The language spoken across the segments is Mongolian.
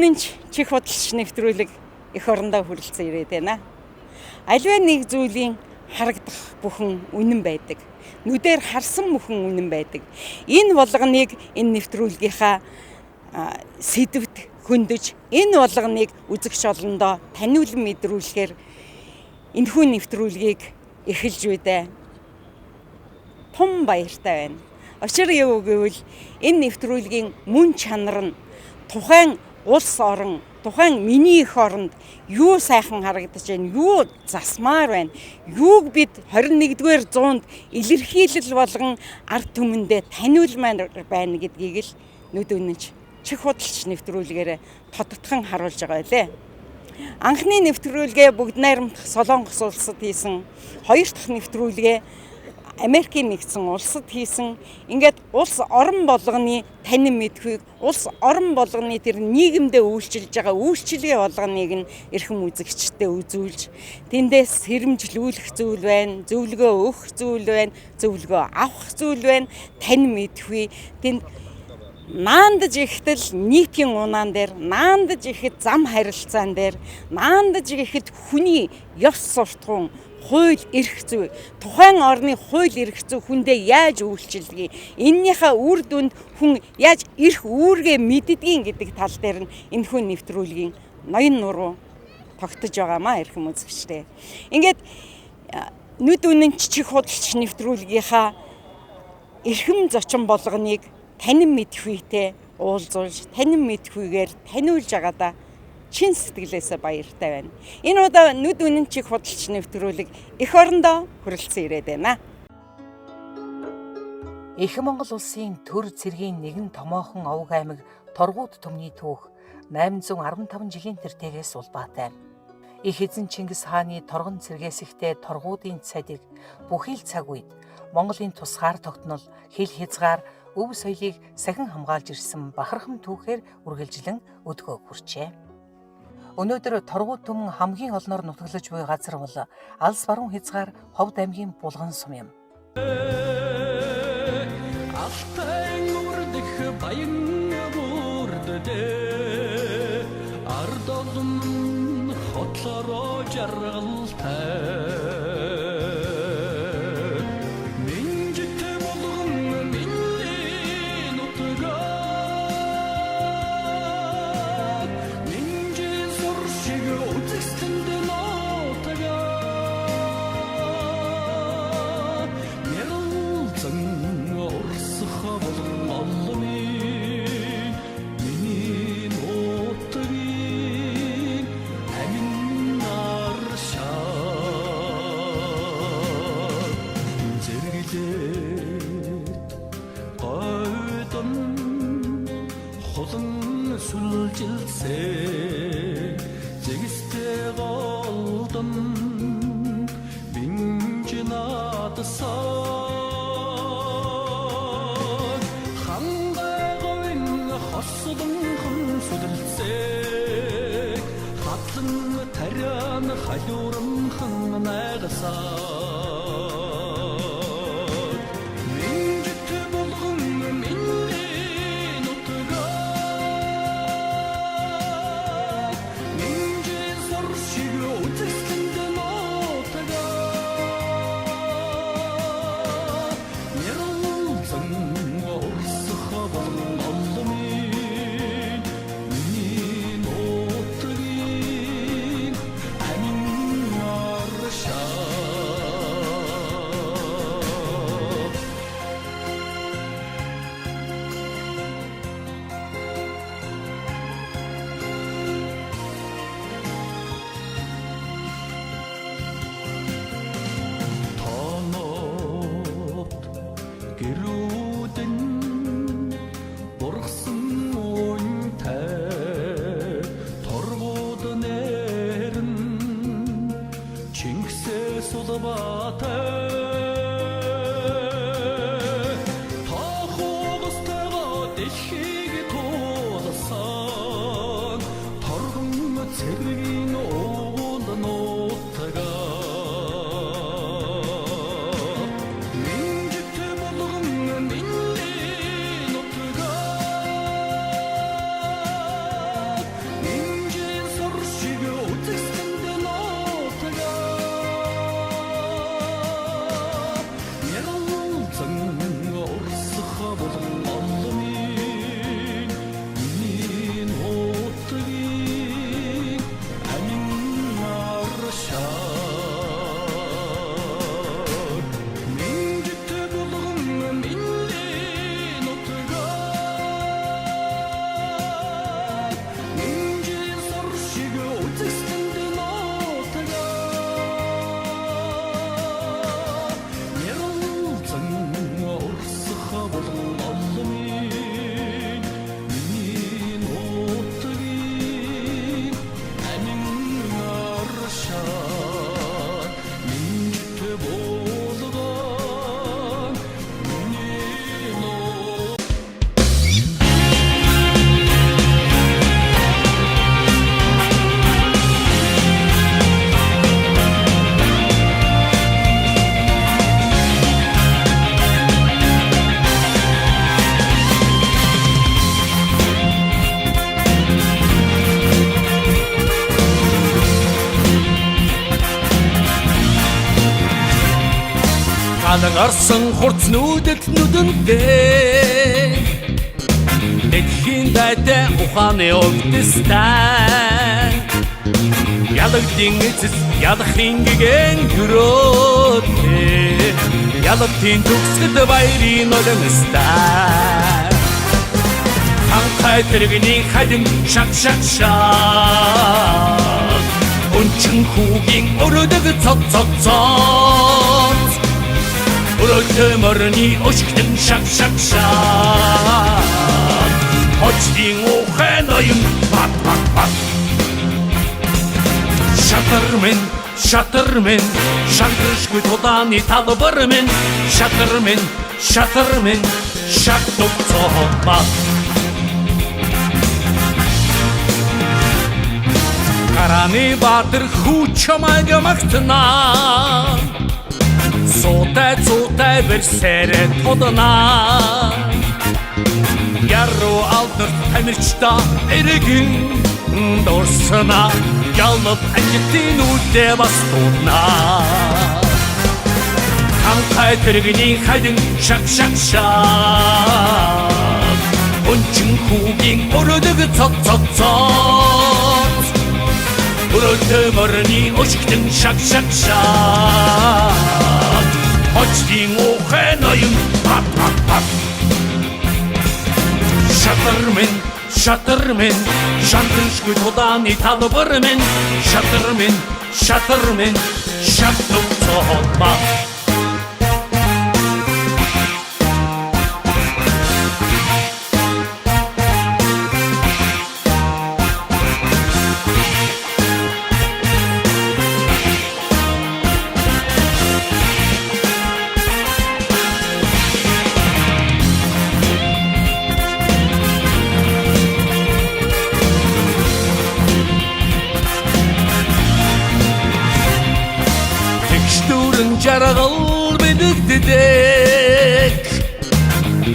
үнэнч чих худалдаж нэвтрүүлэг эх орондоо хүрэлцэн ирээд байна. Аливаа нэг зүйлийн харагдах бүхэн үнэн байдаг. Нүдээр харсан бүхэн үнэн байдаг. Энэ болгоныг энэ нэвтрүүлгийнхаа сэдвт хөндөж, энэ болгоныг үзэгч олондоо таниулан мэдрүүлэхээр энэхүү нэвтрүүлгийг эхэлж үедээ тун баяртай байна. Учир юу гэвэл энэ нэвтрүүлгийн мөн чанар нь тухайн улс орон, тухайн миний эх оронд юу сайхан харагдаж байна, юу засмаар байна, юуг бид 21-р зуунд илэрхийлэл болгон ард түмэндээ таниулмаар байна гэдгийг л нүд үнэнч чих худалдаж нэвтрүүлгээр тодтогхон харуулж байгаа байлээ. Анхны нэвтрүүлгээ бүгд найрамдах Солонгос улсад хийсэн, хоёр дахь нэвтрүүлгээ Америкийн нэгдсэн улсад хийсэн. Ингээд улс орон болгоны танин мэдхүйг, улс орон болгоны тэр нийгэмдээ үйлчилж байгаа үйлчилгээ болгоныг нь эрхэм үзэгчдэд үзүүлж, тэндээс сэрэмжлүүлэх зүйл байна, зөвлөгөө өгөх зүйл байна, зөвлөгөө авах зүйл байна, танин мэдхүй. Тэнд наандаж ихэтэл нийтийн унаан дээр, наандаж ихэд зам харилцаан дээр, наандаж ихэд хүний ёс суртахуун, хууль эрх зүй, тухайн орны хууль эрх зүй хүндээ яаж үйлчилдэг, эннийхээ үр дүнд хүн яаж эрх үүргээ мэддгийг гэдэг тал дээр нь энэхүү нэвтрүүлгийн ноён нуруу тогтож байгаамаа эрхэм үзэгчтэй. Ингээд нүд үнэнч чих худалдаж нэвтрүүлгийнхаа эрхэм зочин болгоныг танин мэдхүйтэй уулзуулж, танин мэдхүйгээр таниулж байгаадаа чин сэтгэлээсээ баяртай байна. Энэ удаа нүд үнэн чих худалдаж нэвтрүүлэг эх орондоо хүрэлцэн ирээд байна. Их Монгол улсын төр цэргийн нэгэн томоохон овг аймаг Торгууд төмний түүх 815 жилийн тэртээрээс улбаатай. Их эзэн Чингис хааны торгон цэргээсэхтэй Торгуудын цадиг бүхий л цаг үед Монголын тусгаар тогтнол, хил хязгаар, өв соёлыг сахин хамгаалж ирсэн бахархам түүхээр үргэлжлэн өдгөө хүрчээ. Өнөөдөр Торгууд төмөн хамгийн олноор нутаглаж буй газар бол Алс баруун хязгаар Ховд аймгийн Булган сум юм. Алтай үрдэх баян бүрддээ ард олон хотлороо жаргалтай. Ханагарсан хурц нүдэт нүдэндээ Эдхийн дайтай ухааны өвдөстэй Ялагдын эцэс ялахын гэгэн гөрөөтэй Ялагтын төгсгөд баярын олонстай Ханхай тэрэгний хадин шак шак шак Өнчин хүүгийн өрөөдөг цоц цоц цоц Өрөөдөө морны өшгтэн шак шак шак Очдын ухай ноён бат бат бат Шатар минь шантрышгүй тудааны талбар минь Шатар минь шатук цохбат Караны баатар хүү чамайг магтнаа Цутай берсээрэ тоднаа Яруу алдарт тамирчта эрэгэн дурсана Ялнад ажилтын үдэ бас тунаа Ханхай тэрэгний хадин шак шак шак Өнчин хүүгийн өрөөдөг цоц цоц цоц Өрөөдөө морны өшгтэн шак шак шак Очдын ухай ноён бат бат бат Шатар минь шантрышгүй тудааны талбар минь Шатар минь шатук цохбат Жаргал бидэгдэг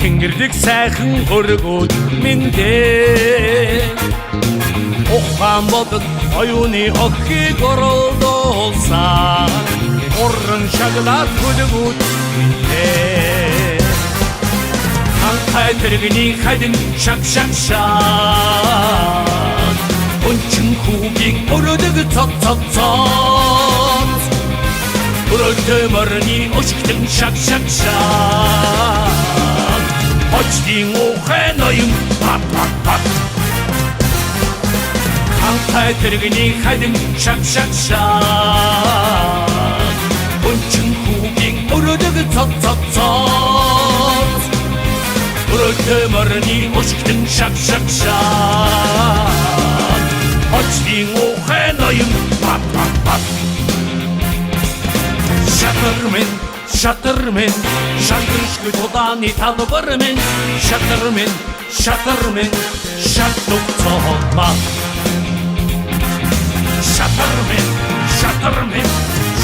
Тэнгэрдэг сайхан өргүүд миндээ Ухаан бодод оюуны охийг оролдуулсан Уран шаглаад хөлгүүд миндээ Ханхай тэрэгний хадин шак шак шак Өнчин хүүгийн өрөөдөг цоц цоц цоц Өрөөдөө морны өшгтэн шак шак шак Очдын ухай ноён бат бат бат Ханхай тэрэгний хадин шак шак шак Өнчин хүүгийн өрөөдөг цоц цоц цоц Өрөөдөө морны өшгтэн шак шак шак Очдын ухай ноён бат бат бат Шатар минь шантрышгүй тудааны талбар минь Шатар минь шатук цохбат Шатар минь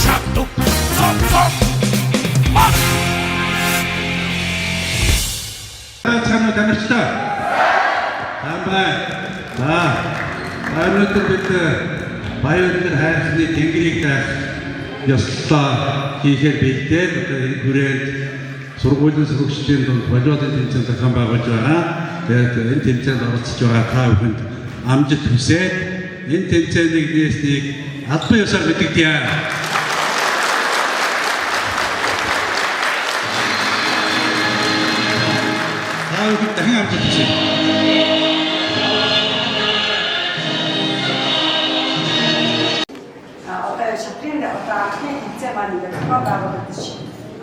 шатук цохбат Цаана тамирчлаа. Амбай. Өнөөдөр бид баярлалын хайрцагны тэнгэрийг даах ёслолоо хийхээр бэлдээд одоо энэ хүрээнд сургуулийн сурагчдын дунд волейболын тэмцээн зохион байгуулж байгаа. Тэгээд энэ тэмцээнд оролцож байгаа та бүхэнд амжилт хүсээд энэ тэмцээнийг нээснийг албан ёсоор мэдэгдэе. Та бүхэнд дахин амжилт хүсье. Анхны тэмцээн маань ингээд зохион байгуулагдаж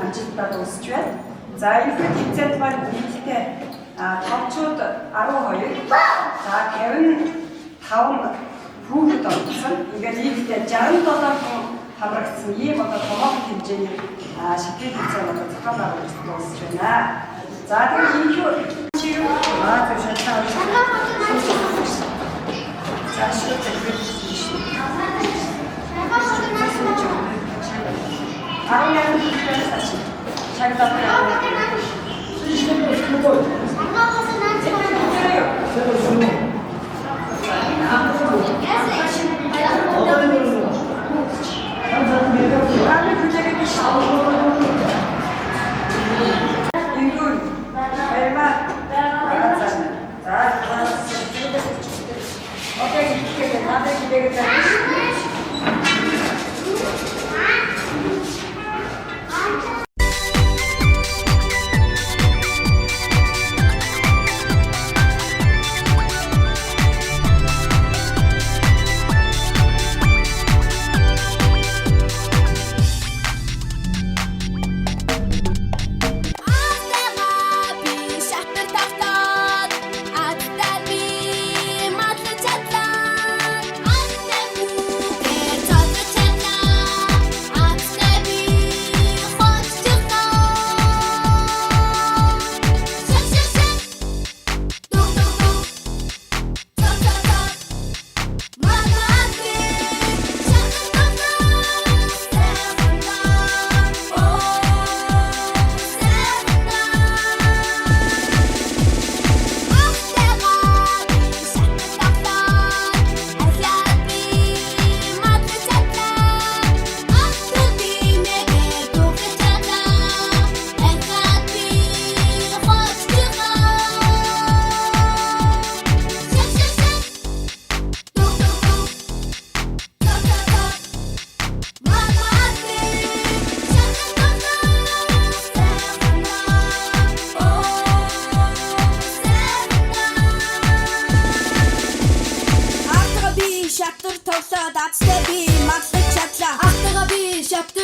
амжилттай дуусч байна. За энэ тэмцээнд маань нийтдээ товчууд 12, за 55 хүүхэд орсон. Ингээд нийтдээ 67 хүн хамрагдсан ийм одоо томоохон хэмжээний шатны тэмцээн одоо зохион байгуулж дуусч байна. За тэгээд энэ чигээр шатаа за шууд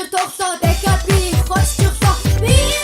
Шатар тоглоо дахиад би хоцчихлоо. Би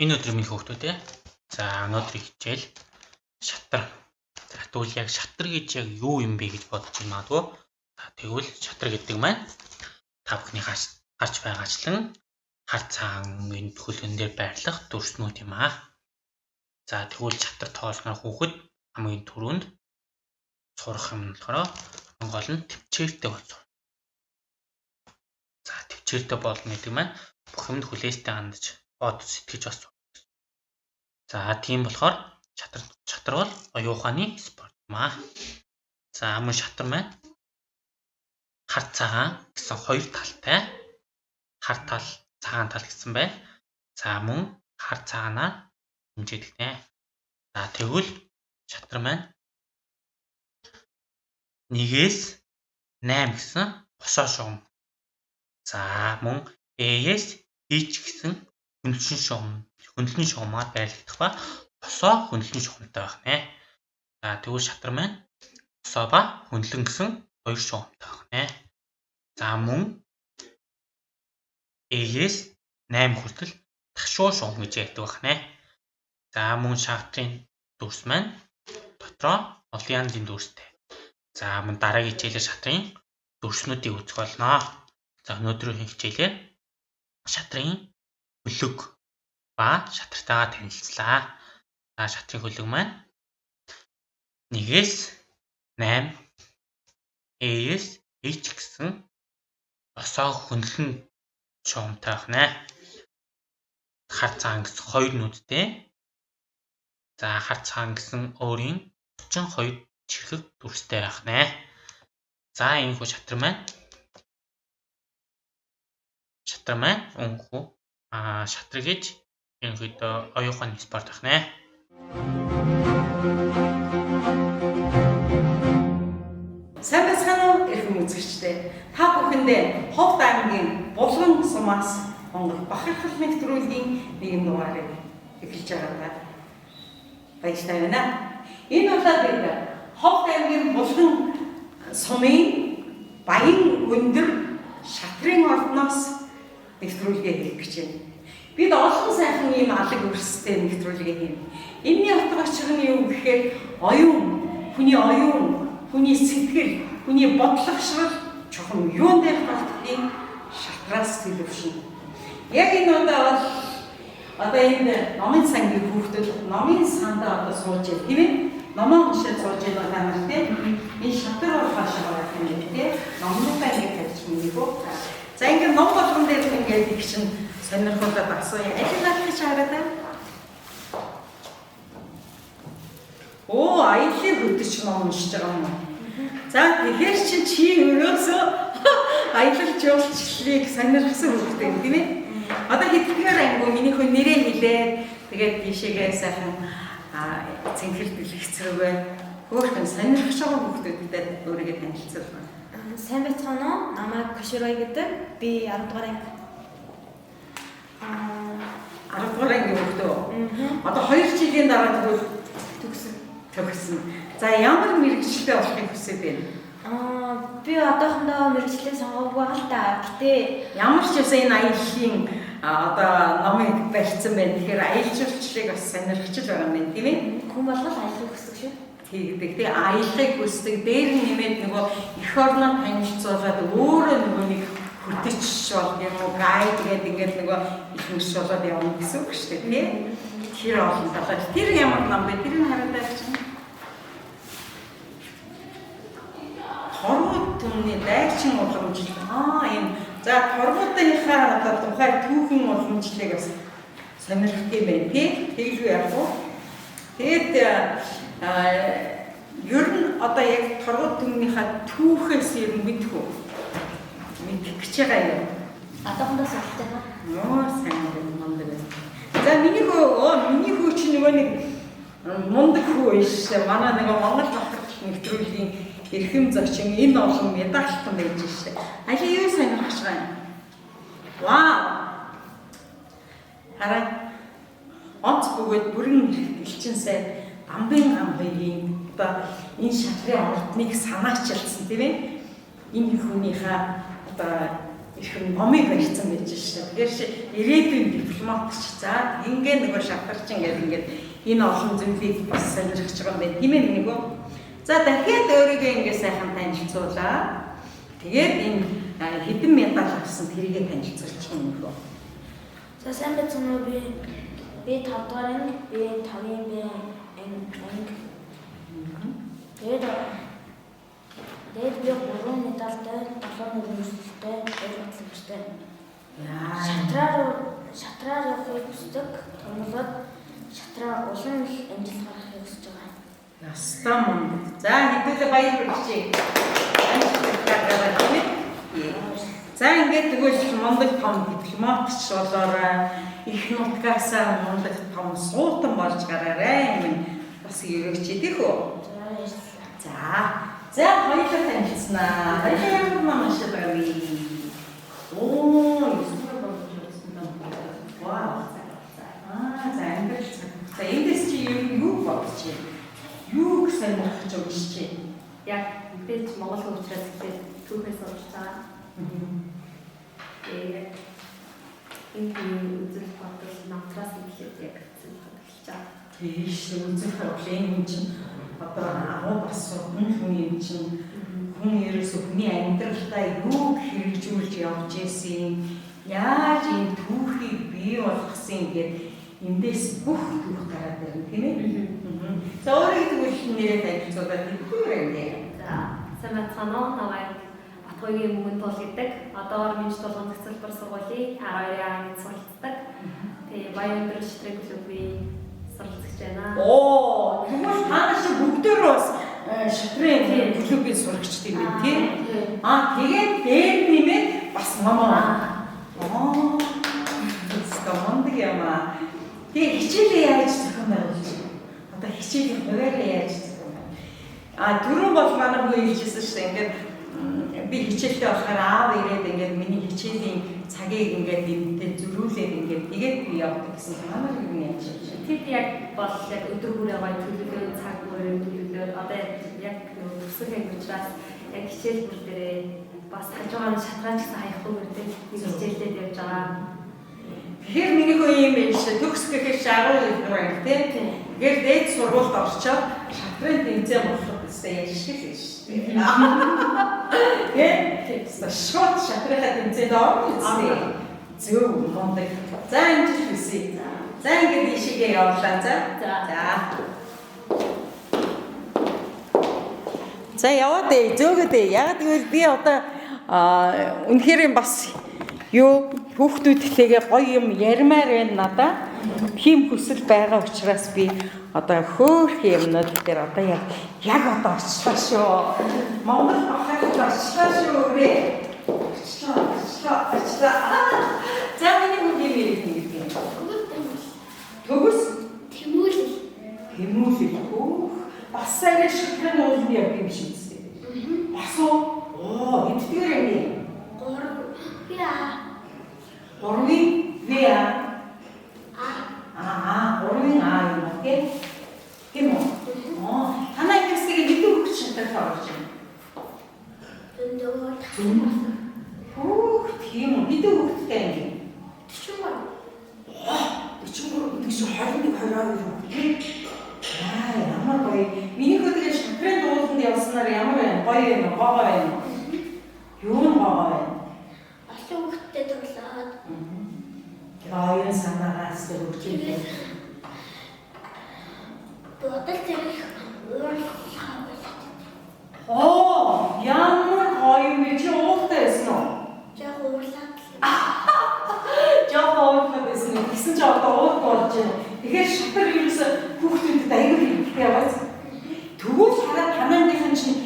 Энэ өдрийн минь хүүхдүүд ээ. За өнөөдрийн хичээл шатар. За тэгвэл яг шатар гэж яг юу юм бэ гэж бодож байна магадгүй. За тэгвэл шатар гэдэг маань та бүхний харж байгаачлан хар цагаан төлөвлөн дээр байрлах дүрснүүд юм аа. За тэгвэл шатар тоолсноор хүүхэд хамгийн түрүүнд сурах юм болохоор гол нь төвчээртэй болж байна. За төвчээртэй болно гэдэг маань бүх юмд хүлээстэй хандаж бод сэтгэж бас. За тийм болохоор шатар бол оюун ухааны спорт юм аа. За мөн шатар маань хар цагаан гэсэн хоёр талтай. Хар тал, цагаан тал гэсэн байна. За мөн хар цагаанаар хэмжээдэг нэ. За тэгвэл шатар маань 1-ээс 8 гэсэн босоо шугам. За мөн A-ээс H гэсэн хөндлөн шугамаар байрлагдах ба босоо хөндлөн шугамтай байх нэ. За тэгвэл шатар маань босоо ба хөндлөн гэсэн хоёр шугамтай байх нэ. За мөн A-ээс 8 хүртэл ташуу шугам гэж яддаг байх нэ. За мөн шатрын дүрс маань дотроо олон янзын дүрстэй. За мөн дараагийн хичээлээр шатрын дүрснүүдийг үзэх болно. За өнөөдрийн хичээлээр шатрын хөлөг ба шатартайгаа танилцлаа. За шатрын хөлөг маань 1-ээс 8 A-ээс H гэсэн босоо хөндлөн шугамтай байх нэ. Хар цагаан гэсэн хоёр нүдтэй. За хар цагаан гэсэн өөрийн 32 чихэг дүрстэй байх нэ. За энэ хүү шатар маань өнхөө шатар гэж энэ хэд оюун ухааны спорт байх нэ. Сайн байцгаана уу эрхэм үзэгчдээ. Та бүхэндээ Ховд аймгийн Булган сумаас Монгол бахархал нэвтрүүлгийн нэгэн дугаарыг эхэлж байгаа. Баяртай байна. Энэ удаад бид Ховд аймгийн Булган сумын Баян өндөр шатрын ордноос нэвтрүүлгээ хийх гэж байна. Бид олон сайхан ийм алаг өрсөлтэй нэвтрүүлгээ хийнэ. Энэний утга учир нь юу гэхээр хүний сэтгэл, хүний бодлогошрол чухам юун дээр тогтдгийг шатраас төлөвшнө. Яг энэ удаа бол одоо энэ номын сангийн хүүхдүүд номын сандаа одоо сууж байна тийм ээ. Номоо уншаад сууж байгаа та нар тийм. Энэ шатар бол хаашаа байгаа юм бэ тийм. Номнуудаа ингэ тавьчих юм уу? За ингэ ном болгон дээр ингээд их чинь сонирхолтой асууя. Аль гэж хараад байна? Оо, аяллаа хөтөч ном уншиж байгаа юм. За тэгэхээр чи өрөөсөө аялалч явуулчлыг сонирхсан хүүхдээ тийм ээ. Одоо хэдгээр ангуу миний хүн нэрээ хэлээд тэгээд тийшээгээ сайхан цэнхэр дэлгэцрүүгээ хөөхөн сонирхож байгаа хүүхдүүдэд өөрийгөө танилцуулна. Сайн байцгаана уу? Намайг Каширой гэдэг. Би 10 дугаар анги. 10 дугаар анги хүүхдөө. Одоо 2 жилийн дараа тэгвэл төгссөн. За ямар мэргэжилтэй болохыг хүсэж байна? Би одоохондоо мэргэжлээ сонгоогүй байгаа л та. Гэтэ ямар ч үсэн энэ аяллаа одоо номыг барьсан байна. Тэгэхээр аялал жуулчлалыг бас сонирхож байгаа юм байна, тийм ээ? Хүн болгол аяллыг хүсдэг шүү. Тэгдэг. Тэгээ аяллыг хүсдэг. Дээр нь нэмээд нөгөө эх орноо танилцуулаад өөрөө нөгөө нэг хөтөч бол юм уу гайд гэдэг ингээд нөгөө их мэс болоод явна гэсэн үг шүү дээ тий. Тэр олон талаар тэр ямар ном бэ? Тэрийг хараад чинь хорвоо төмний дайчин уламжлал. Энэ за хорвоотынхаа одоо тухай түүхэн уламжлалыг бас сонирхох юм байна тий. Тэглүү яг уу. Тэгээд ер нь одоо яг хорвоо төмнийхаа түүхээс ер нь мэдэх үү? Мэдэх гэж байгаа юм. Одоохондоо салтай ба. Нөө сайн юм байна. За миний хүү чинь нөгөө нэг мундаг хүү биш. Манай нэг Монгол бахарч нэвтрүүлгийн эрхэм зочин энэ олон медальтан байж шээ. Али юу сонирхож байгаа юм? Вау. Хараа. Онц бөгөөд бүрэн элчин сайд амбын хамгийн одоо энэ шатрын ордныг санаачилсан тийм ээ. Энэ хүнийхээ одоо эрхэм номыг барьсан байж шээ. Тэгэхээр ирээдүйн дипломатч за ингээ нөгөө шатарчин гэдэг энэ олон зүйлийг бас сонирхож байгаа юм байна. Тийм ээ нэг үү? За дахиад өөрийгөө ингээ сайхан танилцуулаа. Тэгээд энэ хэдэн медаль авсан тэрийгэ танилцуулчих юм уу? За сайн байна уу би 5 дугаар анги, би 5-ын би анги. Тэгээд би 3 медальтай, 7 нөлөөстэй, 2 батлагчтай. Яа. Шатраар явахыг хүсдэг. Томлоод шатраа улам их амжилт гаргахыг хүсэж байгаа. Ястаа мөн. За хэдүүлээ баяр хүргэе. За ингээд тэгвэл Монгол том дипломатч болоорой. Их нутгаасаа Монгол том суутан болж гараарай юм. Бас өрөөч идэх үү? За хоёулаа танилцсанаа. Баяр маань шалгавь. Оо, вау. За ингээд за эндээс чи юу бодож байна? Юу гэсэн бодож байгаа чи? Яг бид Монгол хөгжлөөс ихтэй түүхээс сурч байгаа. Тэгээд энэ үзэл бодол намтраас ихэд яг хэлж байгаа. Тийш үзэл бодлын юм чинь одоо агуу бас хүн юм чинь хүн ерөөсөө хүний амьдралдаа юу хэрэгжүүлж явж ийсэн яаж энэ түүхийг бий болгосон гэдэг эндээс бүх түүх гараад ирнэ тийм ээ. За өөрөөр хэлбэл нэрээ танилцуулаад хэлбэр юм дээ. За сайн байна уу? Батгойгийн мөнгөнд тул гэдэг. Одоо Минж тулгын цэцэлбэр сургуулийн 12 ангид суралцдаг. Тэгээ баян өндөр шитрэг клубын суралцж байна. Оо, тэгвэл та нар шиг бүгдөө бас шитрэг клубын сурагчд юм байна тийм. Тэгээд дээр нэмээд бас номоо. Оо. Скамондаг юм аа. Тэгээ хичээлээ яаж зохион байгуулж байна? Одоо хичээлийн хуваараа яаж зохион байгуулж? Түрүү бол манай хүү хэлжсэн шүү дээ. Ингээд би хичээлтэй болохоор аав ирээд ингээд миний хичээлийн цагийг ингээд энэтэй зөрүүлээд ингээд тэгээд би явдаг гэсэн манай хүү нь яаж хийж байна? Тэд яг бол яг өдөр бүрээ гоё төлөвлөсөн цаг бүрээ төлөвлөөр одоо яг өсөх анги учраас яг хичээл бүр дээрээ бас хажуугаар нь шатгаан гэсэн хаяхгүй үрдээ хичээлдээд явж байгаа. Тэгэхээр миний хөө юм биш төгс гэхээр шагуу хэлбэр тийм. Тэгэхээр дээд сургуульд орчоод шатрын тэмцээн болоход өстэй яшиг л шүү дээ. Тийм. Шууд шатрынхаа тэмцээнд орно үстэй. Зөв мондаг. За энэ ч үсэй. За ингээд ишигээ явуулаа за. За яваад зөөгөөд яг тэгвэл би одоо үнэхээр бас юу хүүхдүүдтэйгээ гоё юм ярмаар байна надаа. Тийм хүсэл байгаа учраас би одоо хөөх юмнууд дээр одоо яг одоо очлоо шүү. Монгол бахарт очлоо шүү гээ. Очлоо. За миний үгийн нэрийг нэг юм. Төгс? Тэмүүл. Бас арай шитрэн уулын яг юм шиг үстэй. Бас оо эдгээр юм. 3-ын V А. Урын А юм уу тийм үү? Танай хэсгийг мэдээ өгч чадах орж байна. Тийм үү? Мэдээ өгөхтэй юм. 43 гэж 21 22 ямар гоё. Миний хөдөлгөөний шатрын дууланд явснаар ямар байна? Гоё юм, гоо байна. Юу нь гоо байна? оюун санаагаас өгчээ. Бодол зэрэг Оо, ямар гоё юм бэ? Чи ууртай байсан уу? яг уурлаад Жоо ууртай байсан юм. Гэсэн ч одоо уурт болж байна. Тэгэхээр шатар ерөөсө хүүхдүүдэд аягүй хэрэгтэй яваас. Тэгвэл хараад хамааныхан чинь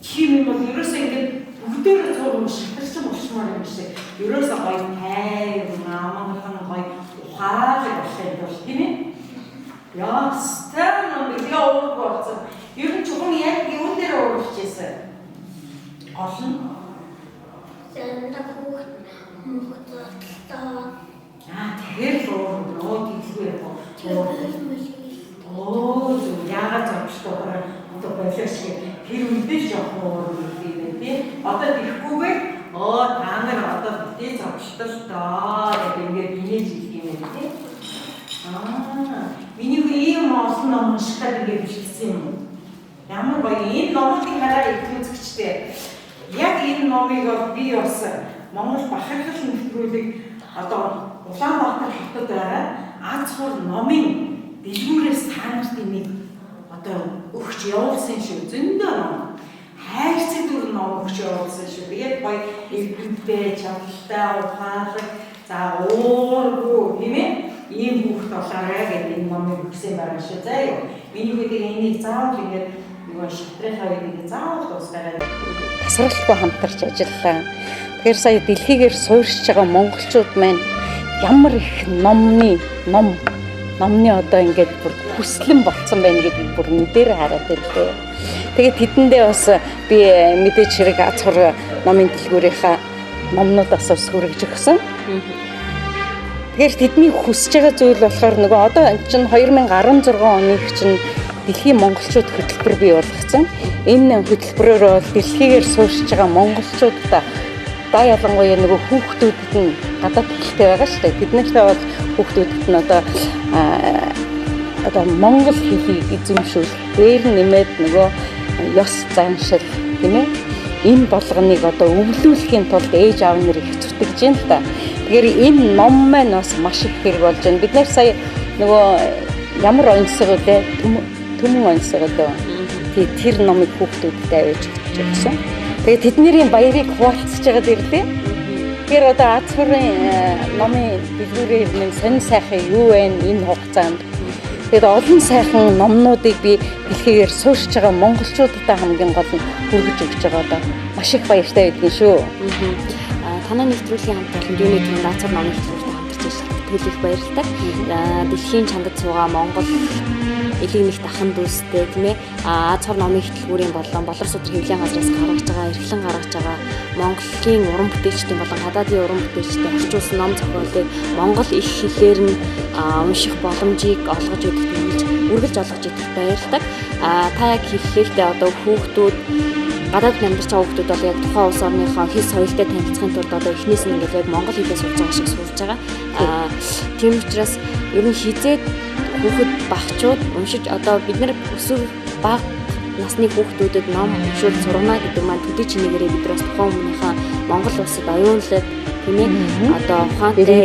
тийм юм бол ерөөсө ингээд бүгдээрээ зургуул шатар ч болчмаар юм шиг. Ерөөсө гоё тайр, намайхан гоё ухаалаг болох юм тийм ээ? Ястаа нэг яа уурсан. Ер нь чухам яг юун дээр уурч ийсэн. Олон зэрэг хүүхдтэй тэгэхээр нөө дэлгүй юм. Оо, яагаад зовчлоо одоо болооч тэр үедээ жоох уу юм тий. Одоо тэрхгүйгээр та нар одоо битээ зовчлоо доо гэдэг ингээд инээж хэлэх юм тий. Миний ийм олон ном уншихад ингээд бичсэн юм. Ямар гоё энэ номыг хараад үзэгчтэй. Яг энэ номыг би бас Монгол бахархал нэвтрүүлэг одоо Улаанбаатар хотод байгаа аз хор номын дэлгүүрээс таанарт нэг одоо өгч явуулсан шүү. Зөндөө ном. Хайрцаг дүр ном өгч явуулсан шүү. Тэгээд гоё элбэнтэй, чадaltaй, ухаалаг, за уургүй тийм ээ. Ийм хүүхд болоорой гэдэг энэ номыг өгсөн байгаа шүү. За юу. Миний үеийг энийг заавал ингээд нөгөө шатрынхаа үеийг заавал дуусгараад тасралтгүй хамтарч ажиллаа. Тэгэхээр сая дэлхийгээр суурьшиж байгаа монголчууд маань ямар их номны одоо ингээд бүр хүслэн болцсон байна гэдгийг бүр нүдээр хараад ирлээ. Тэгээд тэдэндээ бас би мэдээж хэрэг аз хор номын дэлгүүрийнхаа номнуудаас бас хүргэж өгсөн. Тэгэхээр тэдний хүсэж байгаа зүйл болохоор нөгөө одоо чинь 2016 оны чинь дэлхийн монголчууд хөтөлбөр бий болгоцсон. Энэ хөтөлбөрөөр бол дэлхийгээр суурьшиж байгаа монголчуудаа ялангуяа нөгөө хүүхдүүдэд нь гадаад хэлтэй байгаа шүү дээ. Тэднэртэй бол хүүхдүүдэд нь одоо монгол хэлийг эзэмшүүл, дээр нэмээд нөгөө ёс заншил тийм ээ. Энэ болгоныг одоо өвлүүлэхийн тулд ээж аав нар их зүтгэж байна л да. Тэгэхээр энэ ном маань бас маш их хэрэг болж байна. Бид нэр сая нөгөө ямар онцгой вэ? Түмэн онцгой дөө. Тэр номыг хүүхдүүдэд авиж өгсөн. Тэгээд тэдний баярыг хуваалцж байгаад ирлээ. Тэгэхээр одоо аз хорын номын дэлгүүрээр нэг сонин сайхан юу вэ энэ хугацаанд. Тэгээд олон сайхан номнуудыг би дэлхийгээр суурьшиж байгаа монголчуудад хамгийн гол нь хүргэж өгч байгаа одоо маш их баяртай байдгийн шүү. Танай нэвтрүүлгийн хамт олон юуны түн аз хор номын хэлбэрт хамтарч төлөх баярлалаа. Дэлхийн чандад суугаа Монгол элэг нэгт ахын дүүстэй тийм ээ аз хор номын хөтөлбөрийн болон болор судар хэвлэлийн газраас гаргаж байгаа эрхлэн гаргаж байгаа Монголын уран бүтээлчдийн болон гадаадын уран бүтээлчдийн орчуулсан ном зохиолыг монгол их хэлээр нь унших боломжийг олгож өгөхөд үргэлж олгож идэх баярлалаа. Та яг хэллээ л дээ одоо хүүхдүүд гадаад амьдарч байгаа хүүхдүүд бол яг тухайн улс орныхоо хэл соёлтой танилцахын тулд одоо эхнээс нь ингээд яг монгол хэлээ сурж байгаа шиг сурж байгаа. Тийм учраас ер нь хизээд хүүхэд багчууд уншиж одоо бид нар өсвөр бага насны хүүхдүүдэд ном уншуул сурна гэдэг маань төдий чинээрээ бид бас тухайн өмнөхөө Монгол улсад оюунлаад тийм ээ одоо ухаантай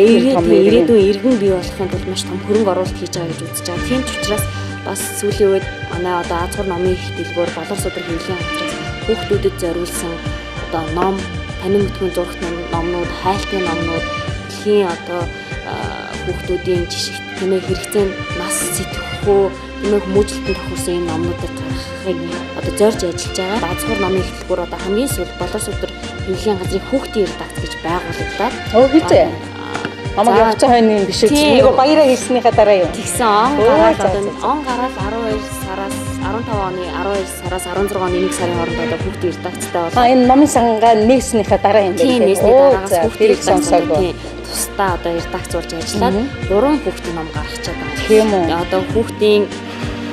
ирээдүйн иргэн бий болохын тулд маш том хөрөнгө оруулалт хийж байгаа гэж үзэж байгаа. Тийм ч учраас бас сүүлийн үед манай одоо аз хор номын их дэлгүүр болор судар хэвлэлийн газраас хүүхдүүдэд зориулсан одоо ном, танин бүтгэн зурагт номнууд, хайлтын номнууд, дэлхийн одоо хүүхдүүдийн жишгт тийм ээ хэрэгцээнд нас сэтгэхүү тийм ээ хүмүүжлэлтэн тохирсон энэ номнуудыг гаргахыг одоо зорж ажиллаж байгаа. Аз хор номын их дэлгүүр одоо хамгийн сүүл болор судар хэвлэлийн газрын хүүхдийн редакц гэж байгуулагдаад Хизээ. Намайг явж байгаа юм биш үү? Нэг баяраа хийснийхаа дараа юу? Тэгсэн он гараад 12 сараас 15 оны 12 сараас 16 оны 1 сарын хооронд одоо хүүхдийн редакцтай болоо. Энэ номын сангаа нээснийхаа дараа юм байна. Тийм нээсний дараагаас хүүхдийн редакцтай тусдаа одоо редакц болж ажиллаад 3 хүүхдийн ном гаргачаад байгаа. Тийм үү? Одоо хүүхдийн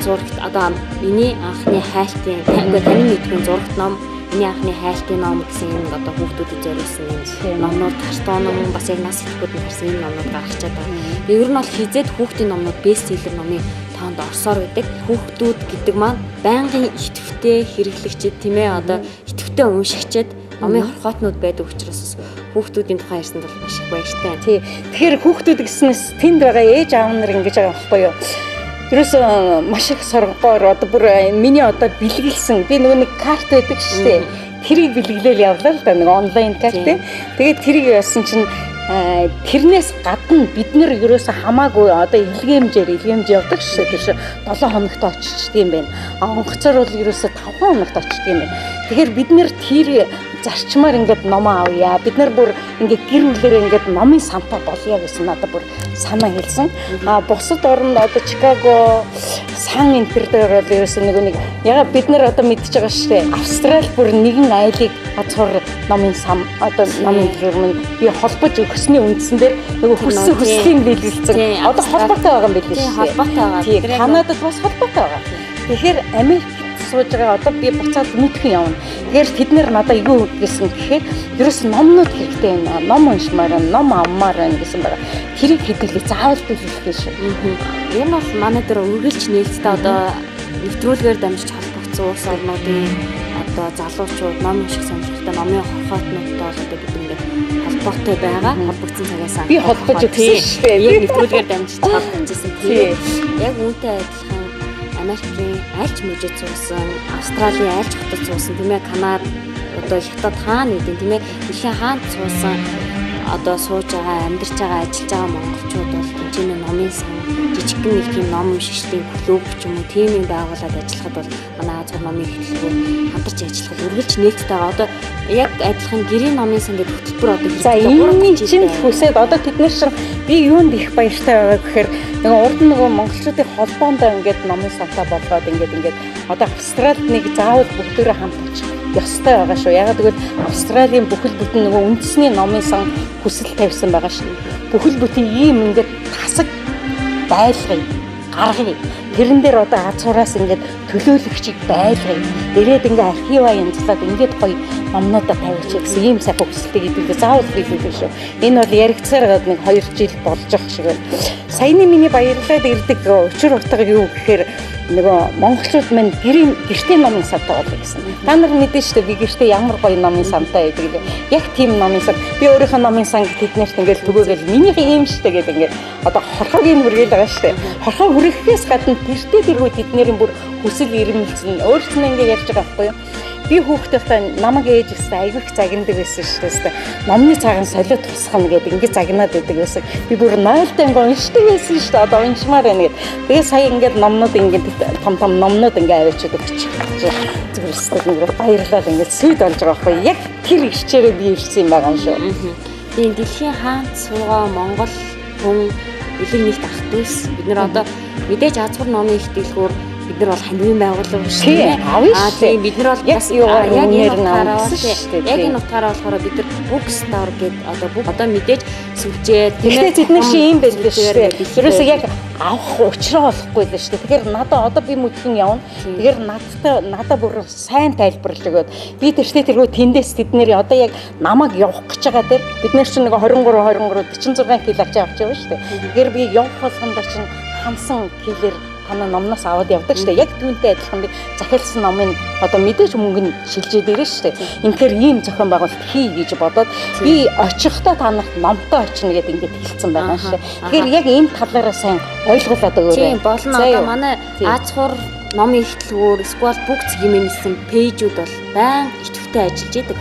зурагт одоо миний анхны хайлтын танин мэдхэн зурагт ном миний анхны хайлтын ном гэсэн юм одоо хүүхдүүдэд зориулсан юм номнууд картон ном бас яг нас сэтгэхүйд харсан юм номнууд гаргачаад байгаа. Ер нь бол хизээд хүүхдийн номнууд бестселлер номын тоонд орсоор байдаг. Хүүхдүүд гэдэг маань байнгын идэвхтэй хэрэглэгчид тийм ээ одоо идэвхтэй уншигчид номын хорхоотнууд байдаг учраас хүүхдүүдийн тухай ярьсанд бол маш их баяртай. Тий. Тэгэхээр хүүхдүүд гэснээс тэнд байгаа ээж аав нар ингэж байгаа байхгүй юу? Ерөөсөө маш их соргоор одоо бүр миний одоо бэлгэлсэн би нөгөө нэг карт байдаг шүү дээ. Тэрийг бэлгэлээл явлаа л да нэг онлайн карт тий. Тэгээд тэрийг яасан чинь тэрнээс гадна бид нэр ерөөсө хамаагүй одоо илгээмж явдаг шүү дээ. Тэр 7 хоногт очичдаг юм байна. Онгоцоор бол ерөөсө 5 хоногт очичдаг юм байна. Тэгэхээр бид нэр тэр зарчмаар ингээд ном авъя. Бид нар бүр ингээд гэр бүлээрээ ингээд номын самтаа болъё гэсэн надад бүр санаа хэлсэн. Бусад орнд одоо Чикаго, Сан Интер дээр бол ерөөсөө нэг ягаад бид нар одоо мэдчихэж байгаа шүү дээ. Австрали бүр нэгэн айлыг хацуур номын сам одоо номын журмын би холбож өгсөний үндсэн дээр нөгөө хүслийн биелүүлсэн. Одоо холбоотой байгаа юм билээ шүү дээ. Холбоотой байгаа. Тийм. Канадад бас холбоотой байгаа. Тэгэхээр Америк сууж байгаа одоо би буцаад мэдхэн явна. Тэгэхээр тэд нэр надад юу гэсэн гэхээр ерөөс номнууд хэрэгтэй байна. Ном уншмаар, ном авмаар байна гэсэн байгаа. Тэрийг хэдүүлээ заавал биелүүлэх шүү. Энэ бол манай дээр үргэлж нээлттэй одоо нэвтрүүлгээр дамжиж холбогдсон улс орнуудын одоо залуучууд ном унших сонирхолтой номын хорхоотнуудтай бол одоо бид ингээд холбоотой байгаа. Холбогдсон цагаас би холбож өгсөн шүү дээ. Яг нэвтрүүлгээр дамжиж холбогдсон. Тэгээд яг үүнтэй адилхан Америкийн альч мужид суусан, Австралийн альч хотод суусан, тийм ээ, Канада одоо хятад хаана гэдэг тийм ээ, дэлхийн хаанд суусан одоо сууж байгаа, амьдарч байгаа, ажиллаж байгаа монголчууд бол тэнцэнэ номын сан, жижигхэн нэг тийм ном уншигчдын клуб ч юм уу тийм юм байгуулад ажиллахад бол манай Азур номын хөтөлбөр хамтарч ажиллахад үргэлж нээлттэй байгаа. Одоо яг адилхан гэрийн номын сан гэдэг хөтөлбөр одоо за энэний чинь хүсээд одоо тэд нар шиг би юунд их баяртай байгаа гэхээр нөгөө урд нь нөгөө монголчуудын холбоонд ингээд номын сантаа болгоод ингээд одоо Австралид нэг заавал бүгдээрээ хамтарч ёстой байгаа шүү. Ягаад гэвэл Австралийн бүхэл бүтэн нөгөө үндэсний номын сан хүсэл тавьсан байгаа шүү. Бүхэл бүтэн ийм ингээд тасаг байлгыг гаргая. Тэрэн дээр одоо хацуураас ингээд төлөөлөгчийг байлгая. Ирээд ингээд архиваа янзлаад ингээд гоё номнуудаа тавьчих гэсэн ийм сайн хүсэлтэй гэдэг заавал биелүүлээ шүү. Энэ бол яригцаар нэг 2 жил болж байгаа шиг байна. Саяны миний баярлалаад ирдэг учир утга юу гэхээр нөгөө монголчууд мань гэртээ номын сантаа болоо гэсэн. Та нар мэдэн шүү дээ би гэртээ ямар гоё номын сантаа байдаг вэ? Яг тийм номын сан. Би өөрийнхөө номын сан тэднэрт ингээд төгөөгөл минийхээ юм шүү дээ гэдэг ингээд одоо хорхогийн хүргээл байгаа шүү дээ. Хорхоо хүрэхээс гадна тэртээ тэргүй тэднэрийн бүр хүсэл эрмэлзэн өөрснөө ингээд ярьж байгаа байхгүй юу? Би хүүхдтэй намайг ээж өстэй айгүйх загнадаг байсан шүү дээ. Номны цагаан солиод тусгана гэдэг ингээд загнаад байдаг байсан. Би бүр 0-тай ингээд уншдаг байсан шүү дээ. Одоо уншмаар байна гэдэг. Тэгээ сая ингээд номнууд ингээд том номнууд ингээд аваачаад өгч. Зүгээрстэй ингээд баярлал ингээд сүйд болж байгаа байхгүй. Яг тэр хичээрээ би ирсэн юм байгаа шүү. Тийм дэлхийн хаант суугаа Монгол хүн элэг нэгт ах дүүс бид нар одоо мэдээж Азур номын их дэлгүүр бид нар бол хандивын байгууллага шүү дээ. Тийм бид нар бол бас яг энэ утгаараа болохоор бид нар bookstore гэдэг одоо мэдээж сүлжээ тийм ээ тэд нар шиг юм байлээ шүү дээ. Ерөөсөө яг авах учраа олохгүй л шүү дээ. Тэгэхээр надад одоо би мөдгөн явна. Тэгэхээр надад бүр сайн тайлбарлаж өгөөд би тэртээ тэндээс тэднэр одоо яг намайг явах гэж байгаа дээр бид нар чинь нэг 23 46 кг авч яваа шүү дээ. Тэгэхээр би явах болгонд чинь хамсан килээр танаа номноос аваад явдаг шүү дээ. Яг түүнтэй адилхан би захиалсан номын одоо мэдээж мөнгө нь шилжээд ирээ шүү дээ. Инхээр ийм зохион байгуулалт хий гэж бодоод би очихдоо танах номтой очно гэдээ ингээд хэлсэн байгаа шүү. Тэгэхээр яг энэ талаараа сайн ойлгуулад өгөөрэй. Тийм болно. Одоо манай Азур номын их дэлгүүр эсвэл бүх цэгмийн нэсэн пэйжүүд бол баян идэвхтэй ажиллаж идэг.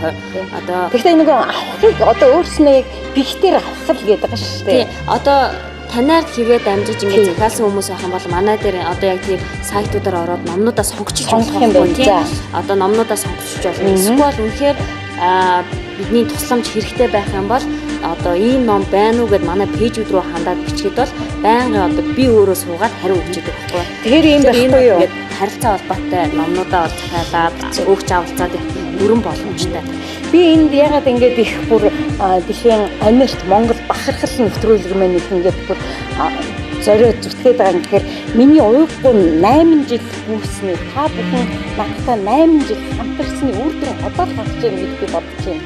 Одоо тэгэхээр нөгөө авахыг одоо өөрснөө яг бихтэр авах л гэдэг шүү дээ. Тийм одоо танаар хэрвээ дамжиж ингээд захиалсан хүмүүс байх юм бол манай дээр одоо яг тийм сайтуудаар ороод номнуудаа сонгочих юм байна тийм. Одоо номнуудаа сонгочих болно. Эсвэл үнэхээр бидний тусламж хэрэгтэй байх юм бол одоо ийм ном байна уу гэд манай пэйжүүд рүү хандаад бичгээд бол байнга одоо би өөрөө суугаад хариу өгч идэг байхгүй. Тэгэхээр ийм байхгүй юу? Харилцаа холбоотой номнуудаа бол захиалаад өгч авалцаад өрн боломжтой. Би энд ягаад ингээд их бүр дэлхийн Америкт Монгол бахархал нэвтрүүлэг маань их ингээд бүр зориод зүтгээд байгаа юм. Тэгэхээр миний уйггүй 8 жил гүйснээ та бүхэн надтай 8 жил хамтарсны үр дүн одоо л гарч ийн гэж би бодож байна.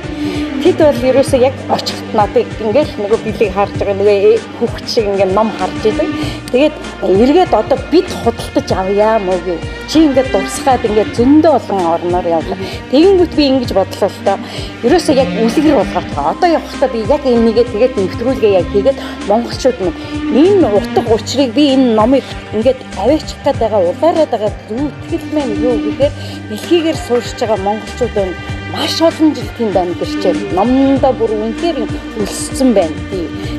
Тэд бол ерөөсөө яг очихт надад ингээл нөгөө билийг харж байгаа нөгөө хүүхд шиг ингээд ном харж идэг. Тэгээд эргээд одоо бид худалдаж авъя мó гэ. Чи ингээд дурсгаад ингээд зөндөө олон орноор явлаа. Тэгэнгүүт би ингэж бодлоо л доо. Ерөөсөө яг үлгэр болгоод байгаа. Одоо явахдаа би яг энийгээ тэгээд нэвтрүүлгээ яг хийгээд монголчууд минь энэ утга учирыг би энэ номыг ингээд аваачих гээд байгаа улаараад байгаа зүтгэл маань юу гэхээр дэлхийгээр суурьж байгаа монголчууд байна. Маш олон жил тэнд амьдарч байна. Номдоо бүр үнэхээр өлссөн байна.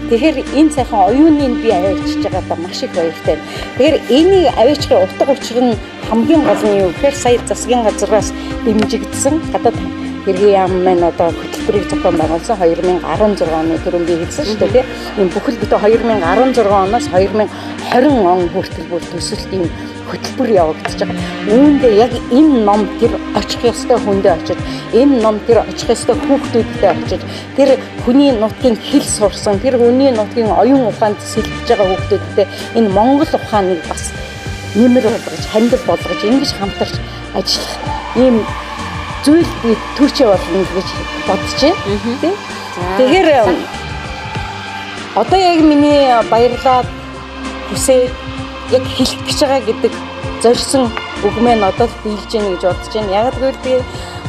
Тэгэхээр энэ сайхан оюуныг би аваачиж байгаадаа маш их баяртай. Тэгэхээр энийг аваачихын утга учир нь хамгийн гол нь юу гэхээр сая засгийн газраас дэмжигдсэн гадаад хэргийн яам маань одоо хөтөлбөрийг зохион байгуулсан 2016 оны түрүүн би хэлсэн шүү дээ. Энэ бүхэл бүтэн 2016 оноос 2020 он хүртэл бүр төсөлт ийм хөтөлбөр явагдаж байгаа. Үүндээ яг энэ ном тэр очих ёстой хүндээ очиж, энэ ном тэр очих ёстой хүүхдүүдтэй очиж, тэр хүний нутгийн хэл сурсан, тэр хүний нутгийн оюун ухаанд сэлбэж байгаа хүүхдүүдтэй энэ монгол ухааныг бас нэмэр болгож, хандив болгож, ингэж хамтарч ажиллах ийм зүйл би түүчээ болно гэж бодож байна. Тэгэхээр одоо яг миний баярлаад хүсээ яг хэлэх гэж байгаа гэдэг зорьсон үг маань одоо л биелж гэнэ гэж бодож байна. Яг гэвэл би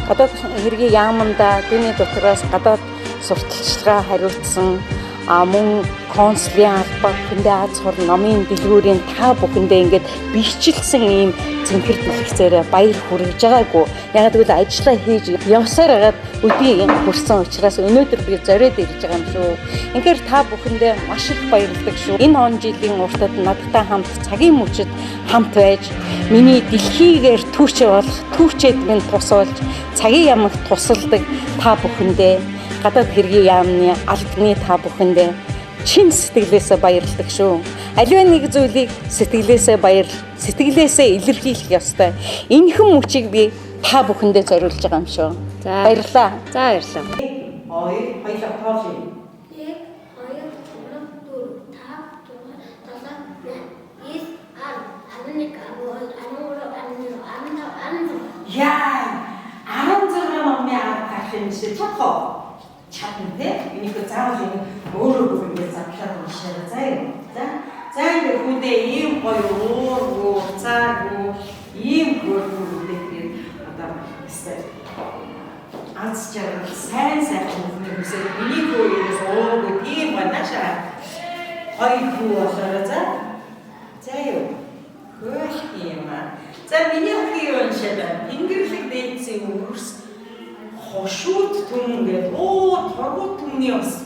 гадаад хэргийн яаманда түүний дотроос гадаад сурталчилгаа хариуцсан мөн консулын албаа хүндээ аз хор номын дэлгүүрийн та бүхэндээ ингээд бичилсэн ийм зинхэр дэлгэцээрээ баяр хүргэж байгаагүй. Яг гэвэл ажиллаа хийж явсаар хагаад өдий хүрсэн учраас өнөөдөр би зориод ирж байгаа юм шүү. Инхээр та бүхэндээ маш их баярлалаа шүү. Энэ он жилийн уртад надтай хамт цагийн мөчөд хамт байж миний дэлхийгээр түүчээ болох түүчээд минь тус болж цагийн ямагт тусалдаг та бүхэндээ гадаад хэргийн яамны албаны та бүхэндээ чин сэтгэлээсээ баярлалаа шүү. Аливаа нэг зүйлийг сэтгэлээсээ илэрхийлэх ёстой. Энэхэн мөчийг би та бүхэндээ зориулж байгаа юм шүү. Баярлалаа. За баярлалаа. 2 хоёлаа тоолъё. 1 2 3 4 5 6 7 8 9 10 Яа 16 номны арга гарах юм шиг чадах. Чадна те. Энийг заавал энэ өөрөө бүгд задлаад уншаа. За юу. За ингэ хүндээ ийм гоё уур цаагүй ийм хөрвүүдээ одоо эсвэл аз жаргал сайн хүмүүсээ миний хөөс уур ийм банашаа гоё хүү болоо за юу. Хөөш юм аа. За миний хөө уншаа. Ингэрлэг дээдсийн үрс хошууд түн гэдэг торгууд түмний бас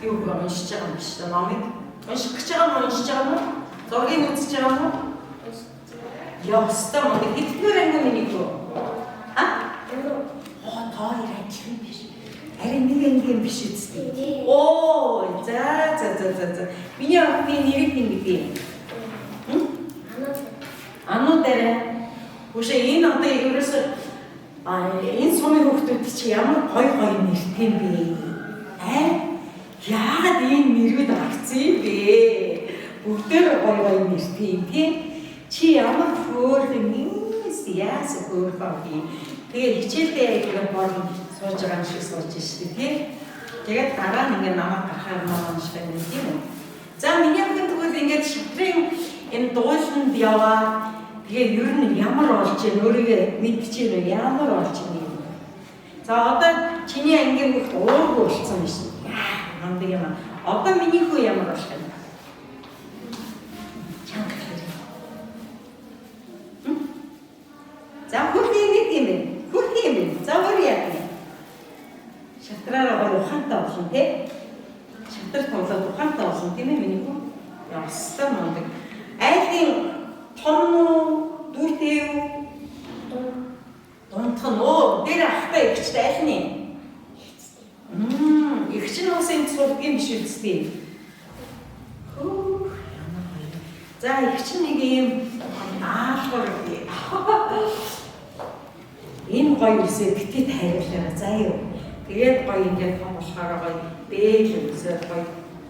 юу уншиж байгаа юм биш үү номыг уншиж байгаа юм зургийг үзэж байгаа юм ёстой мөн хэдгээр анги миний хөө тоо ирэх юм биш харин нэг анги юм биш үстэй за миний охины нэрийг хэлбэг Ану дээр үшээ энэ одоо ерөөсөө энэ сумын хүүхдүүд чи ямар гоё нэртэй юм бэ? Яагаад энэ нэрүүд авцсан юм бэ? Бүгдээр гоё нэртэй юм тий. Чи ямар хөөрхөн яас хөөрхөн. Тэгээ хичээлдээ яг борон сууж байгаа юм шиг сууж штэ тий. Тэгээд дараа нь ингээ намайг гарахаар уншдаг юм тийм үү? За миний хүүхэд тэгвэл ингээд шитрийн энэ дууланд яваа. Тэгээ ер нь ямар болж байна өөрийгөө мэдчихэв ямар болж байна юм. За одоо чиний ангийн хүүхд уургүй болсон биш. Манддаг юм. Одоо миний хүү ямар болж байна? Чанга хэрэг. За хүүхдийн нэг юм бэ? Хүүхдийн юм бэ? За өөр яа гэх юм. Шатраараа ухаантай болсон тий. Шатрар тоглоод ухаантай болсон тийм ээ миний хүү. Ястаа манддаг. Айлын том дүүтэй юу? Дунтхан дээр ахтай ихчтэй айлны. Ихч нь бас энэ сурдгийн биш үстэй. За ихч нэг юм аалгар гээ. Энэ гоё үсээ битгий тайруулаарай заа юу. Тэгээд гоё ингээд том болохоор гоё дээл үсээ гоё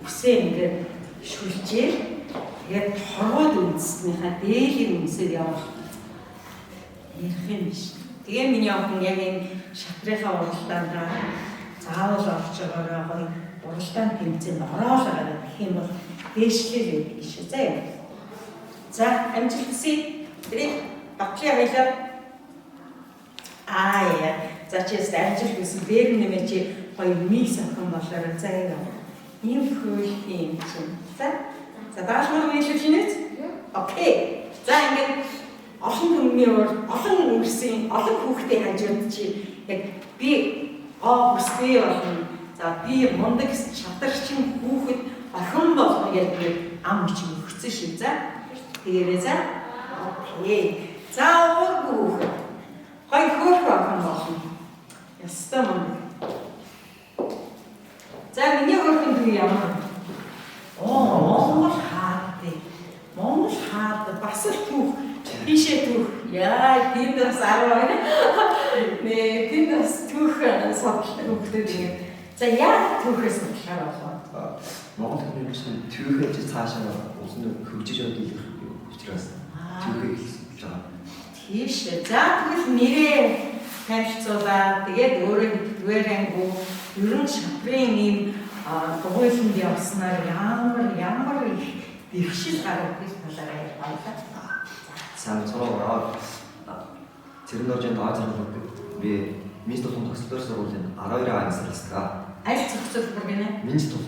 үсээ ингээд шүлжээ. Тэгээд торгоод үндэснийхаа дээлийн үнсээр явах ярих юм биш. Тэгээ миний охин яг энэ шатрынхаа уралдаанд заавал орж байгаараа гоё уралдаанд тэмцээнд ороолаа гэх юм бол дээшлэл байдаг шүү заа. За амжилт хүсье. Тэрийг батлын хайлаа. Яа. За чи амжилт хүсье. Дээр нэмээ чи гоё микс охин болоорой заа. Ийм хөл юм чинь. За дааш мөр мэлж шинэт. Окей. За ингээд олон хүмүүний олон үрсийн олон хүүхдийн хажууд чи яг би бүсгүй болно. За би мундаг шатарчин хүүхэд охин болно гэдэг ам чи өгсөн шүү за. Тэгээрээ за. Окей. За уур хүүхэд. Гой хөөх охин болно. Ястаа мундаг. За миний хөрхөн дүү ямар? Монгол хаад бас л түүх бишээ түүх яа тэндээс 10 нэ тэндээс түүх савлах хүүхдүүд ингэ за яа түүхээс болохоор болоо Монгол хүмүүсийн түүхээ чи цаашаа усан хөгжиж явдаг учраас түүхээ хэлж байгаа. Тийш за тэгвэл нэрээ танилцуулаад тэгээд өөрөө хэдвэрэнгүй ерөн шатрын ийм дугуйланд явснаар ямар их дэвшил гарах гэж талаараа ярьлаа. Сайн цороо Цэрноржийн даазрал би Минст тулын төсөлтөөр сургуулийн 12 англи суралцгаа. Аль зөвхөн гэнэ? Минст тул.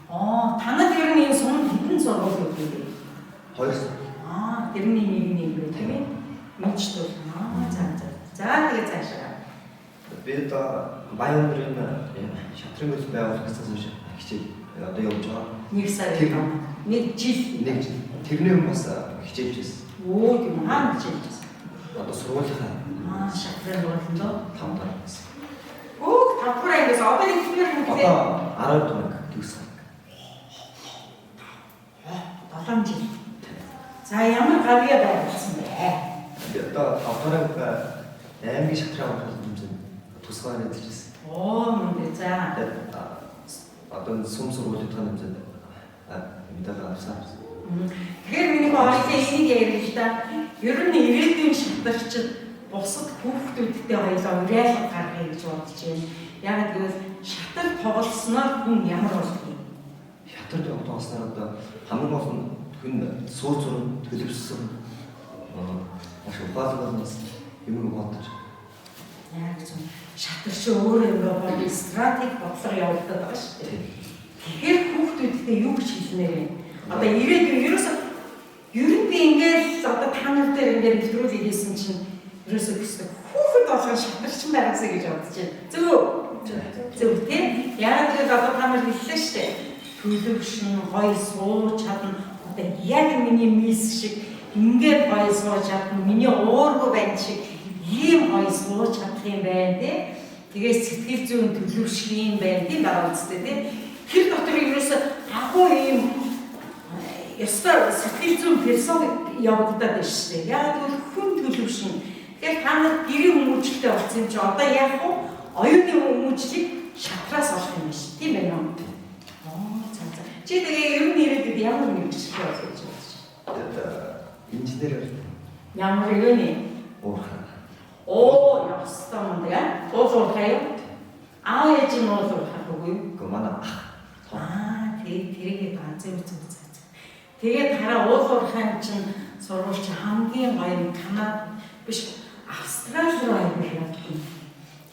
Танад ер нь энэ сум хэдэн сургууль өгдөг вэ? 2. Тэрний нэг үү тийм ээ? Минст тул. За тэгээ цаашаа. Би баянрын шатрын хөл байгуулах гэсэн хичээл одоо явж байгаа. Нэг сар нэг жил тэрний бас хичээлж байсан. Тийм хаана хичээлж байсан? Одоо сургуулийнхаа шатрын хөлөндөө 5 дараа байсан. 5 дараа ингээс одоо нэг хэлбэр хэмжээ. Одоо 10 дунаг төгсгөө. 7 жил. За ямар гарьяа байгуулсан бэ? Одоо 5 дараа аймгийн шатрын авах хэмжээ тусгаар нэзэрсэн. Мөн за. Одоо сүм сургуулийн хэмжээнд мэдээлэл авсан. Тэгэхээр миний хоёрын энийг ярьж та ер нь ирээдүйн шатарчид бусад хүүхдүүдтэй хоёулаа уриалга гаргахыг гэж бодож байна. Яг гэвэл шатар тоглосноор хүн ямар болох юм? Шатар тоглосноор одоо хамгийн гол нь хүн суур зураг төлөвлөсөн маш ухаалгаас юм бодож. Яг зөв. Шатарч өөрөө ингээд стратеги бодлого явуулдаг байгаа шүү дээ. Тэгэхээр хүүхдүүдтэй юу гэж хэлмээр вэ? Одоо ирээдүйн ер нь би ингээд одоо та нар дээр ингээд нэвтрүүлэг хийсэн чинь ерөөсөө гэсэн хүүхэд болгон шатарчин байгаасаа гэж бодож байна. Зөв тийм. Яг л одоо та нар хэллээ шүү дээ. Төлөвшин гоё сууж чадна. Одоо яг миний мис шиг ингээд гоё сууж чадна. Миний уургүй байна шиг ийм гоё сууж чадах юм байна тий. Тэгээд сэтгэл зүйн төлөвших юм байна тийм байгаа үстэй тий. Тэр дотор ерөөсөө агуу ийм ёстой сэтгэл зүйн персон явагдаад байна шүү дээ. Яг л хүн төлөвшин. Тэгэхээр та нар гэрийн хүмүүжлэлтэй болсон юм чи одоо яг оюуны хүмүүжлийг шатраас олох юм биш тийм байна уу? За. Чи тэгээ ер нь ирээдүйд ямар нэг życie болох гэж бодож байна? Инженер ямар юу нэ? Ястаа мөн тэгээ. Уулуурхаа. Аав ээж нь уулуурхаа үгүй. Манай тэрийг ганцхан үзэн. Тэгээд хараа уулуурхаа чинь сурвалж хамгийн гоё Канада биш Австрали руу явах юм.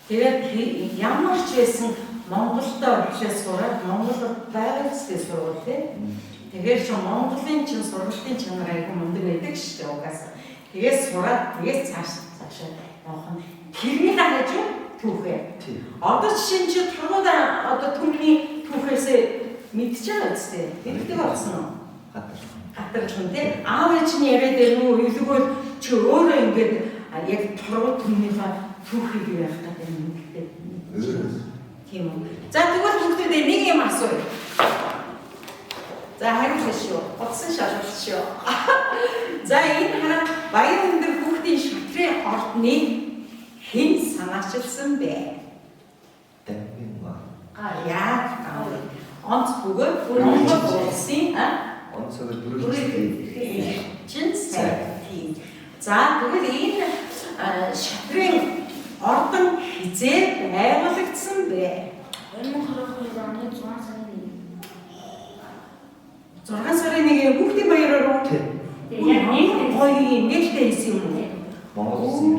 Тэгээд ямар ч байсан Монголд очихсан сураад Монгол байгууллагын сургууль тийм. Тэгээд ч Монголын чинь сургуулийн чанар айгүй мундаг байдаг шүү дээ угаасаа. Тэгээд сураад тэгээд цаашаа явах нь тэрний хажууд түүхээ. Одоо жишээ нь чи тургуудаа одоо түүний түүхээсээ мэдчихэж байгаа үстэй. Тэгдэг болсон уу? Хатарч тийм. Аав ээж нь яриад ирнүү илгүүл чи өөрөө ингээд яг тургууд түүнийхээ түүхийг явах гэдэг юм гэдэг. Тийм үү. За тэгвэл бүгдээ нэг юм асууя. За хариулах шүү. Утсан шалгалт шүү. За энэ хараа баян өндөр хүүхдийн шатрын ордны хэн санаачилсан бэ? Яг онц бүгд Монгол улсын онцгой дөрвөн чин сайт. За тэгвэл энэ шатрын 6 сарын 1. 6 сарын 1 хүүхдийн баяраар уу? Тэгээ яг гоё нээлттэй хийсэн юм уу? Монгол улсын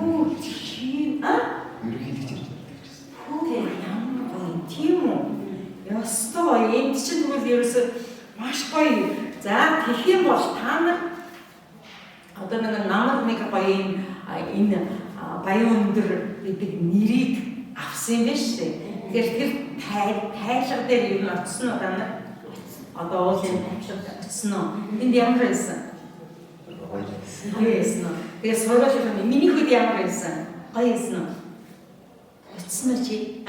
ерөнхийлөгч ирж байдаг гэсэн. ямар гоё тийм үү? Ястой энд чинь тэгвэл ерөөсөө маш гоё. За тэгэх юм бол та нар одоо нэг намар нэг гоё энэ баян өндөр гэдэг нэрийг авсан юм байна шүү дээ. Тэгэхээр тэр тайлга дээр юу очсон уу та нар? Одоо уулын тайлга очсон уу? Энд ямар байсан? Гоё байсан. Тэгээ сургуулийн миний хэд ямар байсан? Гоё байсан уу? Очсон уу чи?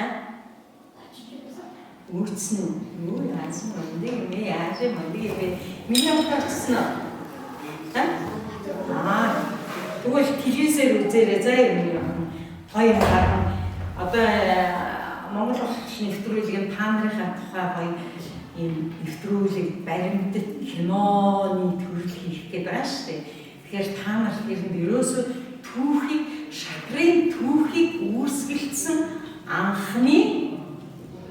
Үтсэн үү? Юу яасан бэ? Миний яаж юм бэ? Миний хамт очсон уу? Тэгвэл телевизээр үзээрэй заа юм. Гоё юм гарна. Одоо Монгол улсын нэвтрүүлгийн та нарын тухай гоё ийм нэвтрүүлэг баримтат киноны төрөл хийх гэдэг байна шүү дээ. Тэгэхээр та нар ерөөсөө шатрын түүхийг үүсгэлсэн анхны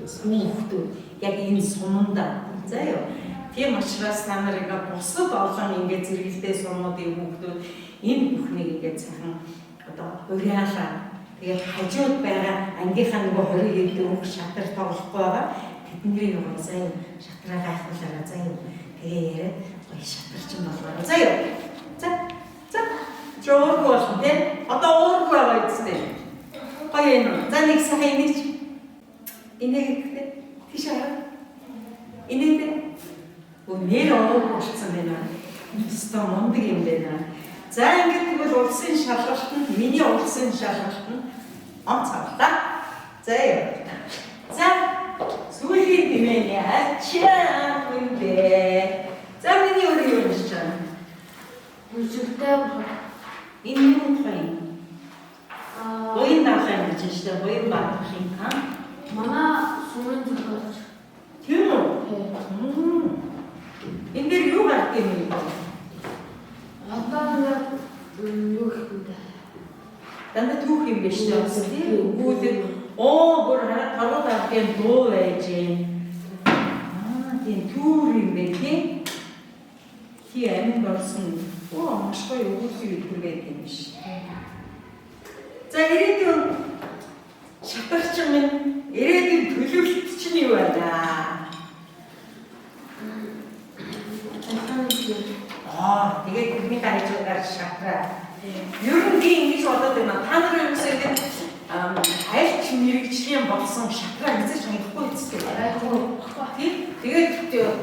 хүүхдүүд яг энэ суманда заяа. Тийм учраас та нарыг бусад олон ингээд зэрэгэлдээ сумуудын хүүхдүүд энэ бүхнийг ингээд сайхан одоо уриалаа. Тэгээд хажууд байгаа ангийнхаа нөгөө 20 дөрөв шатар тоглохгүй байгаа. Тэдний юу заяа шатраа гайхуулаарай заяа. Тэгээ яриад гоё шатарч юм болоо. Заяа. За. Жоор болсон тийм. Одоо уургүй байгаа үстэй. Гоё юм. За нэг сайхан инеч. Инээдээ тийш хараа. Инээдээ. Нэр оог болцсон байна. Өстө мундаг юм байна. За ингээд тэгвэл улсын шалгалт нь миний улсын шалгалт нь онцгойлоо. За сүүлийн дэмэний ачаа үнэ. За миний өөр юу хийж чана? Үжигтэй энэ юм байна. Боён даахын гэж штэ боён баахын манай сумын зохиолч. Тийм үү? Энэ дэр юу гардаг юм бэ? Одоо юу гэх юм бэ? Дандаа түүх юм биш үү? Тийм. Үүдээ бүр хараад авгийн дуу байж гэн. Тийм түүх юм бэ тийм. Хий аминд орсон. Маш гоё өгүүлбэр өгүүлээд юм биш. За ирээдүйн шатарч минь ирээдүйн төлөвлөлт чинь юу байна? Тэгээд бидний хажуугаар шатраа. Ер нь би ингэж бодоод байна. Та нар юусэн ингэж айлч мэрэгжлийн болсон шатраа хийж чадахгүй үстэй. Тэгээд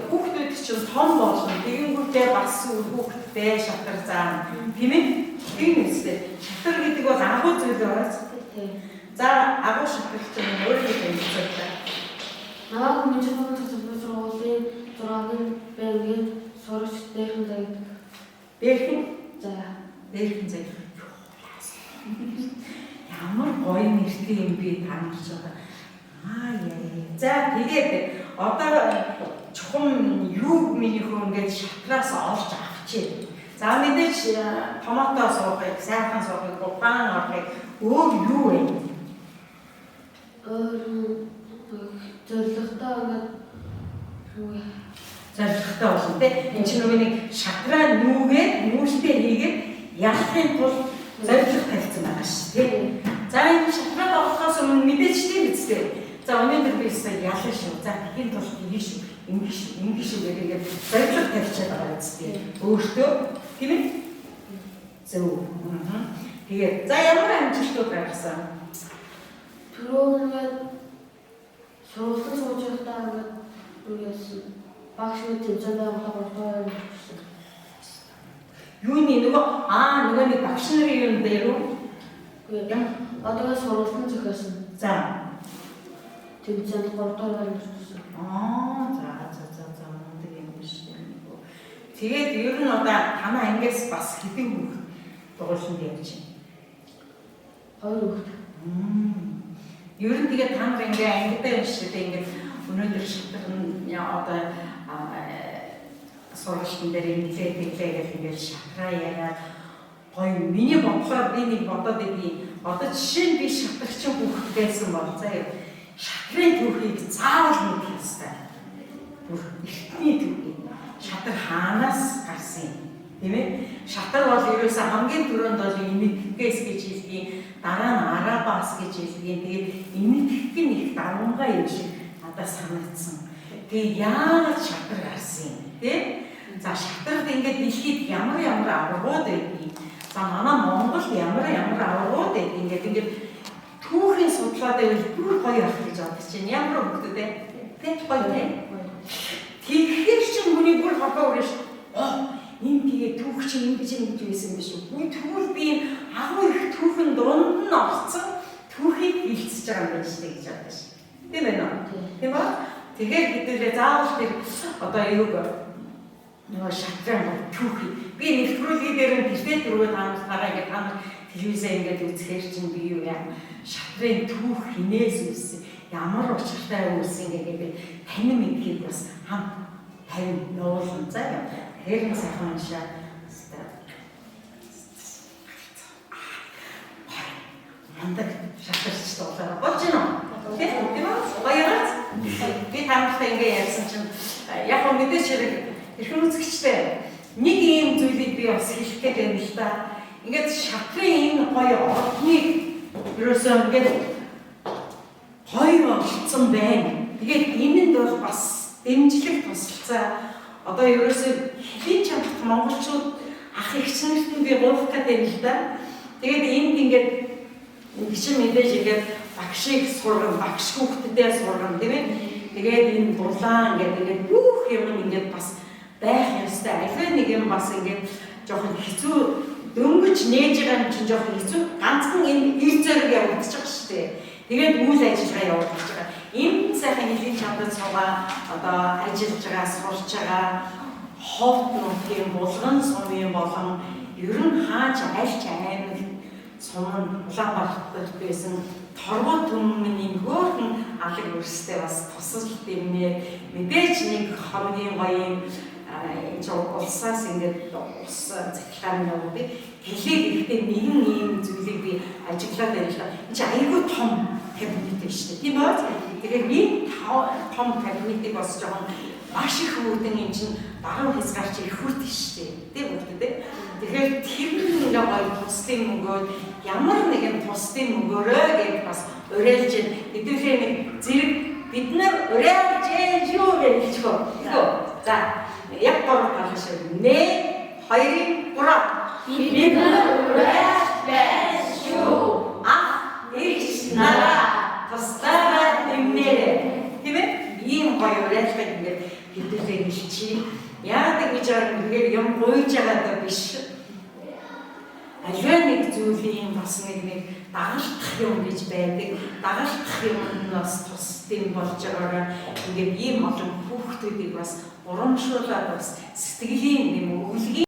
хүүхдүүд чинь том болно. Тэгэнгүүтээ бас хүүхдтэй шатар заана. Тийм ээ? Тийм үстэй. Шатар гэдэг бол агуу зүйл байна. За агуу шатар чинь өөрөө хэлцээ. Наваг мужигын сургуулийн 6-ны байнгын сурагч дээрхэн заяадаг. Дээрхэн? За. Дээрхэн заяадаг. Ямар гоё нэртэй юм би таньж байгаа. Яа. За тэгээд одоо чухам юу миний хөө ингээд шатраас олж авчээ. За мэдээж томатоо суухыг, сайхан суухыг, ухаан орохыг өөр юу вэ? Зорилготой ингээд зорилготой болно те. Энд чинь нөгөө нэг шатраа нүүштэй хийгээд ялахын тулд зорилго тавьсан байгаа шүү тий. За энэ шатраа тоглохоос өмнө мэдээж тийм биз дээ. За өнөөдөр би өстой ялах шүү. За тэхийн тулд ингэж гэдэг зорилго тавьчихад байгаа биз дээ. Өөртөө тийм ээ. Зөв. Тэгээд за ямар амжилтууд гаргасан? түрүүгээр сургалтын сууж байхдаа ингээд багшны тэмцээн байгууллагын болсон. Юуны нөгөө нэг багш нарын юм дээр үү? Одоо сургалтын зохиосон. За. Тэмцээнд 3 дугаар болсон. За мундаг юм биш үү? Тэгээд ер нь одоо танаа ангиас бас хэдэн хүүхэд дугуйланд явж байна? 2 хүүхэд. Ер нь тэгээд та нар ингээ ангитай юм шиг ингээд өнөөдөр шатрын одоо сургалтын дээр нэлээд гэж ингээд шатраа яриад гоё миний бодлоор би нэг бодоод идэв. Одоо жишээ нь би шатрагчин хүүхэд байсан бол заяа шатрын түүхийг заавал мэдэх ёстой. бүр эртний төвний шатар хаанаас гарсан юм тийм ээ? Шатар бол ерөөсөө хамгийн түрүүнд бол Энэтхэгээс гэж хэлдэг, дараа нь Арабаас гэж хэлдэг. Тэгээд Энэтхэг нь их давмгай юм шиг надад санагдсан. Тэгээд яагаад шатар гарсан юм тийм? За шатарт ингээд дэлхийд ямар аврагууд байдгийг, за манай Монголд ямар аврагууд байдгийг ингээд түүхийн судлаад байвал бүр гоё ах гэж бодож байна. Ямар хөвгдөд тийм гоё тийм. Тэгэхээр ч хүний бүр хогоо өрөөш. Энэ тэгээ түүх чинь ингэж байсан биш үү? Үгүй тэгвэл би агуу их түүхэн дунд нь орцсон түүхийг хилцэж байгаа юм байна шүү дээ гэж бодож байна. Тийм ээ нөө. Тийм ба? Тэгэхээр хэдүүлээ заавал тэр одоо юуг нөгөө шатрын түүхий. Би нэвтрүүлгийн дээр нь тэртээ түрүү таамаглаараа ингээд та нар телевизээ ингээд үзэхээр чинь би юу яа шатрын түүх хинээс үссэн. Ямар учиртай үссэн ингээд танин мэдхийг бас хам тавин нуулсан заа. Хэрэг сайхан шаа. Хандаг шатарч дуулаа болж байна. Тийм үү? Баяраад. Би таамагтай ингээ ярьсан чинь яг хөө мэдээж хэрэг эрхэм үзэгчтэй нэг ийм зүйлийг би бас хэлэх гээд байна л да. Ингээд шатрын энэ гоё ордныг ерөөсөө ингээд гоё болцсон байна. Тэгээд энэнд бол бас дэмжлэг тусалцаа. Одоо ерөөсөө хэлийн чамд монголчууд ах эгч нарт нь би гуйх гэдэг юм л да. Тэгээд энд ингээд гişin мэдээж ингээд багшийг сурган, багш хүүхдэдээ сурган тийм ээ. Тэгээд энэ дулаан ингээд бүх юм ингээд бас байх ёстой. Аль нэг юм бас ингээд жоохон хэцүү дөнгөж нээж байгаа юм чинь жоохон хэцүү. Ганцхан энэ ил зэрэг явагдчих шүү дээ. Тэгээд үйл ажиллагаа явуулж байгаа. Энэ сайхан хэлийн чамдад суугаа одоо ажиллаж байгаа, сурч байгаа ховт нутгийн булган сумын болон ер нь хааж айлч аймаг сумын Улаанбаатарт байсан торгууд түмний хөөрхөн алаг өрстэй бас тусалж дэмнээ мэдээж нэг хамгийн гоё энэ улсаас ингээд ус захилгааны явуулдаг хэлээд ихдээ нэгэн ийм зүйлийг би ажиглаад байлаа. Энд чинь айгүй том кабинет биш үү? Тийм баа? Тэгэхээр ийм том кабинетийг бас жоохон маш их үүдэн юм чинь баруун хязгаарч их хүрт шүү дээ. Тийм үү? Тэгэхээр тэр нэг гоё тусдын мөнгөд ямар нэгэн тусдын мөнгөөрөө гэж бас уриалж байна. Хэдүүлээ нэг зэрэг бид нар уриалж юу гэж хэлчихв. За яг гурав талаа шиг. 1 2 3 бид нар уриалж байна шүү. Их нараа тусдаа нэмнэ. Тийм ээ? Ийм гоё уриалдаг ингээд хэдүүлээ хэлчихье. Яагаад гэж байгаа юм гуйж байгаа биш. Аливаа нэг зүйлийн бас нэг дагалдах юм гэж байдаг. Дагалдах юм нь бас тусдын болж байгаагаа ингээд ийм олон хүүхдүүдийг бас урамшуулаад бас сэтгэлийн юм өвлөгийг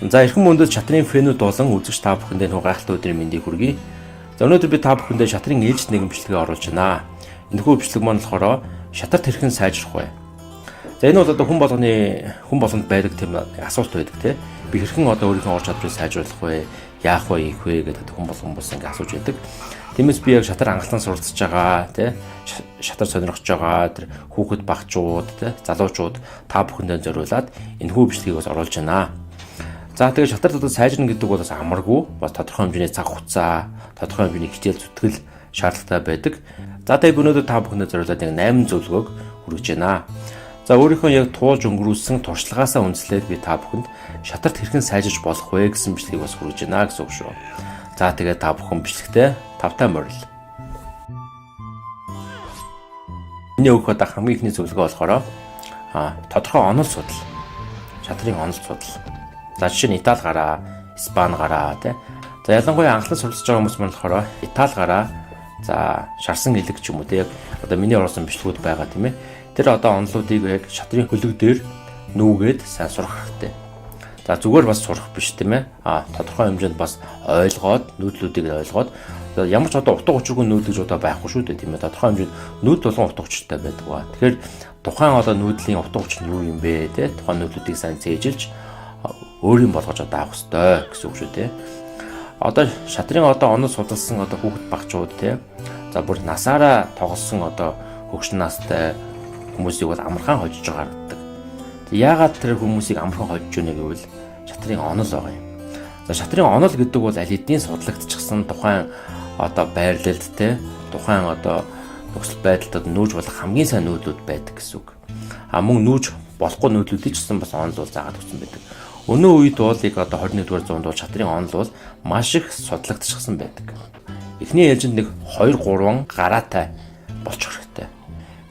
За эрхэм мөндөд шатрын фэнүүд болон үзэгч та бүхэндээ нөө гайхалтай өдрийн мэндийг хүргэе. За өнөөдөр би та бүхэндээ шатрын ээлжид нэгэн бичлэгээ оруулж байна. Энэхүү бичлэг маань болохоор шатарт хэрхэн сайжрах вэ? За энэ бол одоо хүн болгонд байдаг тийм асуулт байдаг тийм. Би хэрхэн одоо өөрийнхөө ур чадварыг сайжруулах вэ? Яах вэ, ийх вэ гэдэг хүн хүмүүс ингэ асууж байдаг. Тиймээс би яг шатар хангалтан суралцж байгаа тийм. Шатар сонирхож байгаа тэр хүүхэд багчууд тийм залуучууд та бүхэндээ зориулаад энэхүү бичлэгийг бас оруулж байна. За тэгээд шатарт одоо сайжирна гэдэг бол бас амаргүй, бас тодорхой хэмжээний цаг хугацаа, тодорхой хэмжээний хичээл зүтгэл шаардлагатай байдаг. За тэгээд өнөөдөр та бүхэндээ зориулаад яг 8 зөвлөгөөг хүргэж байна. За өөрийнхөө яг туулж өнгөрүүлсэн туршлагаасаа үндэслээд би та бүхэнд шатарт хэрхэн сайжирч болох вэ гэсэн бичлэгийг бас хүргэж байна гэсэн үг шүү. За тэгээд та бүхэн бичлэгтээ тавтай морил. Миний өгөх одоо хамгийн ихний зөвлөгөө болохоор тодорхой онол судал. Шатрын онол судал. За жишээ нь Итали гараа, Испани гараа тий. За ялангуяа анхлан суралцж байгаа хүмүүс маань болохоор Итали гараа, за шарсан элэг ч юм уу тий. Яг одоо миний орсон бичлэгүүд байгаа тийм ээ. Тэр одоо онолуудыг яг шатрын хөлөг дээр нүүгээд сайн сурах хэрэгтэй. За зүгээр бас сурах биш тийм ээ. Тодорхой хэмжээнд бас ойлгоод, нүүдлүүдийг ойлгоод ямар ч одоо утга учиргүй нүүдэл гэж одоо байхгүй шүү дээ тийм ээ. Тодорхой хэмжээнд нүүдэл болгон утга учиртай байдаг ба. Тэгэхээр тухайн одоо нүүдлийн утга учир нь юу юм бэ тий? Тухайн нүүдлүүдийг сайн цээжилж өөрийн болгож одоо авах хэрэгтэй гэсэн үг шүү дээ. Одоо шатрын одоо онол судалсан одоо хүүхэд багчууд тий. За бүр насаараа тоглосон одоо хөгшин настай хүмүүсийг бол амархан хожиж гаргадаг. Яагаад тэр хүмүүсийг амархан хожиж өгнө гэвэл шатрын онол байгаа юм. За шатрын онол гэдэг бол аль хэдийн судлагдчихсан тухайн одоо байрлалд тий. Тухайн одоо нөхцөл байдалд нүүж болох хамгийн сайн нүүдлүүд байдаг гэсэн үг. Мөн нүүж болохгүй нүүдлүүдийг ч гэсэн бас онол бол заагаад өгсөн байдаг. Өнөө үед бол яг одоо 21-р зуунд бол шатрын онол бол маш их судлагдчихсан байдаг. Эхний ээлжинд нэг 2-3 гараатай болчих хэрэгтэй.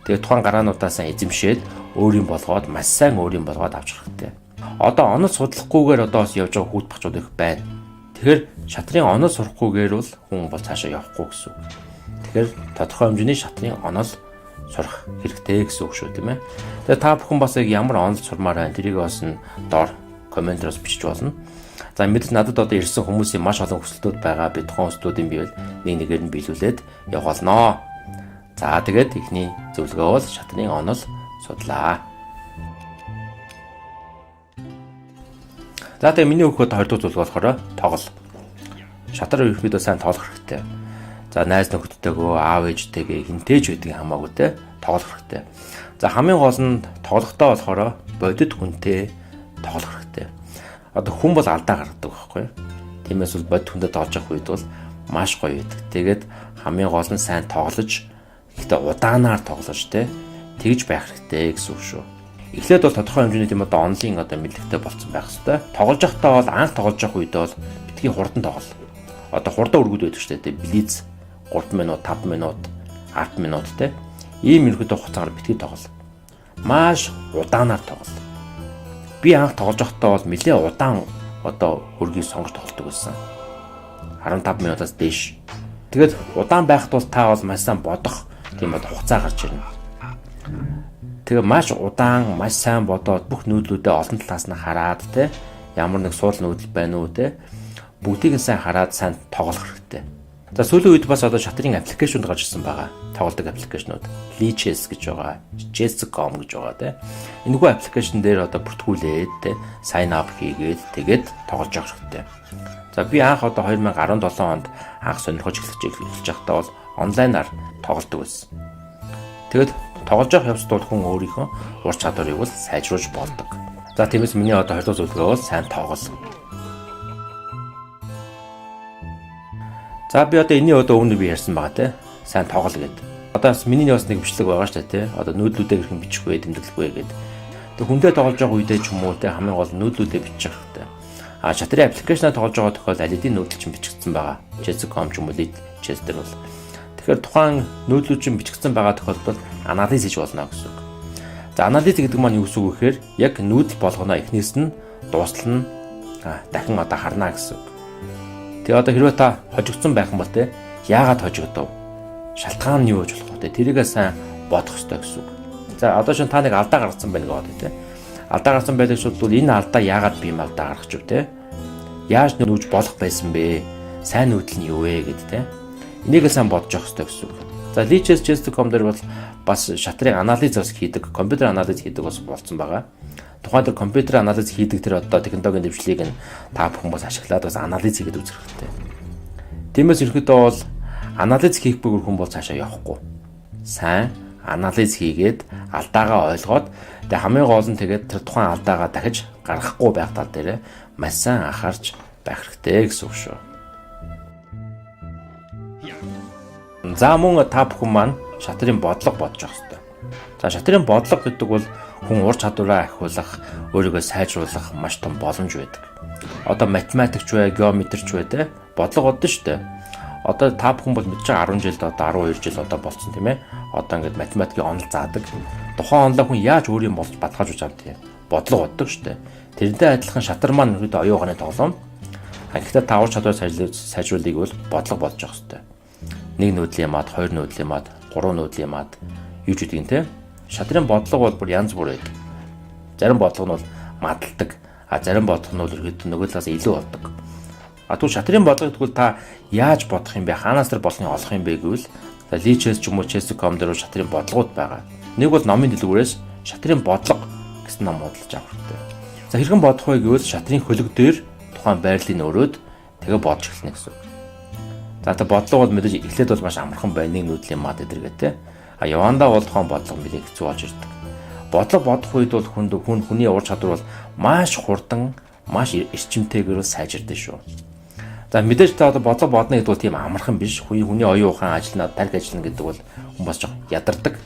Тэгээд тухайн гараануудаа сайн эзэмшээд өөрийн болгоод маш сайн өөрийн болгоод авчих хэрэгтэй. Одоо онол судлахгүйгээр одоо бас явж байгаа хүүхэд багчууд их байна. Тэгэхээр шатрын онол сурахгүйгээр бол хүн бол цаашаа явахгүй гэсэн үг. Тэгэхээр тодорхой хэмжээний шатрын онол сурах хэрэгтэй гэсэн үг шүү тийм ээ. Тэгээд та бүхэн бас яг ямар онол сурмаар байна тэрийг бас доор комментроос бичиж болно. За мэдээж надад одоо ирсэн хүмүүсийн маш олон хүсэлтүүд байгаа. Би тухайн хүсэлтүүдийн бивэл нэг нэгээр нь биелүүлээд явуулнаа. За тэгээд ихний зөвлөгөө бол шатрын онол судлаа. За тэгээд миний өгөхөд 20 дахь зөвлөгөө болохоор тоглол. Шатар ерөөхдөө сайн тоглох хэрэгтэй. За найз нөхдөдтэйгөө, аав ээжтэйгээ хинтээж байдгийг хамаагүй те тоглох хэрэгтэй. За хамгийн гол нь тоглохдоо болохоор бодит хүнтэй тоглох хэрэгтэй. Одоо хүн бол алдаа гаргадаг байхгүй юу? Тиймээс бол бодит хүнтэй тоглож явах үед бол маш гоё байдаг. Тэгээд хамгийн гол нь сайн тоглож, гэхдээ удаанаар тоглож тэгж байх хэрэгтэй гэсэн үг шүү. Эхлээд бол тодорхой хэмжээний тийм одоо онлын одоо мэдлэгтэй болцсон байх хэрэгтэй. Тоглож явахдаа бол анх тоглож явах үед бол битгий хурдан тоглол. Одоо хурдан өргөд байдаг шүү дээ. Блиц 3 минут, 5 минут, 10 минут ийм ерөөдөө хугацаагаар битгий тоглол. Маш удаанаар тоглол. Би анх тоглож байхдаа бол нэлээд удаан одоо хөргийг сонгож тоглодог байсан. 15 минутаас дээш. Тэгээд удаан байхад бол та бол маш сайн бодох тийм одоо хугацаа гарч ирнэ. Тэгээ маш удаан, маш сайн бодоод бүх нүүдлүүдээ олон талаас нь хараад ямар нэг суул нүүдэл байна уу бүгдийг нь сайн хараад сайн тоглох хэрэгтэй. За сүүлийн үед бас одоо шатрын аппликейшнд гарч ирсэн байгаа. Тоглодог аппликейшнууд. Lichess гэж байгаа, Chess.com гэж байгаа Энэхүү аппликейшн дээр одоо бүртгүүлээд sign up хийгээд тэгээд тоглож явах хэрэгтэй. За би анх одоо 2017 онд анх сонирхож эхэлж байхдаа бол онлайнаар тоглодог байсан. Тэгэд тоглож явах явцад бол хүн өөрийнхөө ур чадварыг бол сайжруулж болдог. За тиймээс миний одоо 20 дахь зөвлөгөө бол сайн тоглол. За би одоо энэний одоо өмнө би ярьсан байгаа сайн тоглол гэдэг. Одоо бас миний бас нэг бичлэг байгаа шүү дээ Одоо нүүдлүүдээ хэрхэн бичих вэ, тэмдэглэх вэ гэдэг. Тэг хүндээ тоглож байгаа үедээ ч юм уу хамгийн гол нүүдлүүдээ бичих хэрэгтэй. Шатрын аппликейшнаар тоглож байгаа тохиолдолд аль хэдийн нүүдэл чинь бичигдсэн байгаа. Chess.com ч юм уу Chess дээр бол. Тэгэхээр тухайн нүүдлүүд чинь бичигдсэн байгаа тохиолдолд анализ хийж болно гэсэн үг. За анализ гэдэг маань юу гэсэн үг гэхээр яг нүүдэл болгоно эхнээс нь дуустал нь дахин одоо харна гэсэн үг. Тэгээ одоо хэрвээ та хожигдсон байх юм бол яагаад хожигдов? Шалтгаан нь юу гэж болох вэ? Тэрийгээ сайн бодох хэрэгтэй гэсэн үг. За одоо шин та нэг алдаа гаргасан байна гэдэг Алдаа гаргасан байдаг ч бол энэ алдаа яагаад би юм алдаа гаргах ч вэ Яаж нүүж болох байсан бэ? Сайн нүүдэл нь юу вэ гэд те. Энийг сайн бодож явах хэрэгтэй гэсэн үг. За Lichess.com дээр бол бас шатрын анализ бас хийдэг, компьютер анализ хийдэг бас болсон байгаа. Тухайн тэр компьютер анализ хийдэг тэр одоо технологийн дэвшлийг нь та бүхэн бас ашиглаад бас анализ хийгээд үзэх хэрэгтэй. Тиймээс ерөнхийдөө бол анализ хийх бүр хүн бол цаашаа явахгүй. Сайн анализ хийгээд алдаагаа ойлгоод тэгээ хамгийн гол нь тэгээд тэр тухайн алдаагаа дахиж гаргахгүй байх тал дээр маш сайн анхаарч байх хэрэгтэй гэсэн үг шүү. За мөн та бүхэн маань шатрын бодлого бодож авах хэрэгтэй. За шатрын бодлого гэдэг бол хүн ур чадвараа ахиулах, өөрийгөө сайжруулах маш том боломж байдаг. Одоо математикч бай, геометрч бай те бодлого бодно шүү дээ. Одоо та бүхэн бол мэдээж 10 жилд одоо 12 жил одоо болсон тийм ээ. Одоо ингээд математикийн онол заадаг. Тухайн онолоо хүн яаж өөрийн болж баталгаажуулж авдаг юм. Бодлого боддог шүү дээ. Тэрнтэй адилхан шатар маань нөхөд оюугааны тоглоом. Гэхдээ та ур чадвар сайжруулыг бол бодлого бодож авах хэрэгтэй. Нэг нүүдлийн мад, хоёр нүүдлийн мад, гурван нүүдлийн мад юу ч гэдэг юм те. Шатрын бодлого бол бүр янз бүр байдаг. Зарим бодлого нь бол мадалдаг, зарим бодлого нь бол ерөөд нөгөө талаас илүү болдог. Тэгвэл шатрын бодлого гэвэл та яаж бодох юм бэ? Хаанаас тэр болсныг олох юм бэ гэвэл Lichess ч юм уу Chess.com дээр шатрын бодлогууд байгаа. Нэг бол номын дэлгүүрээс шатрын бодлого гэсэн ном худалдаж авах хэрэгтэй. За хэрхэн бодох вэ гэвэл шатрын хөлөг дээр тухайн байрлалыг өрөөд тэгээ бодож эхэлнэ гэсэн үг. За та бодлого бол мэдээж эхлээд бол маш амархан байна. Нэг нүүдлийн мад эдэргээ те. Явандаа бол тухайн бодлого билээ хэцүү болж ирдэг. Бодлого бодох үед бол хүний ур чадвар бол маш хурдан, маш эрчимтэйгээр сайжирдаг шүү. За мэдээж та одоо бодлого бодно гэдэг бол тийм амархан биш. Хүний оюун ухаан ажиллана, тарих ажиллана гэдэг бол хүн бас жоо ядардаг.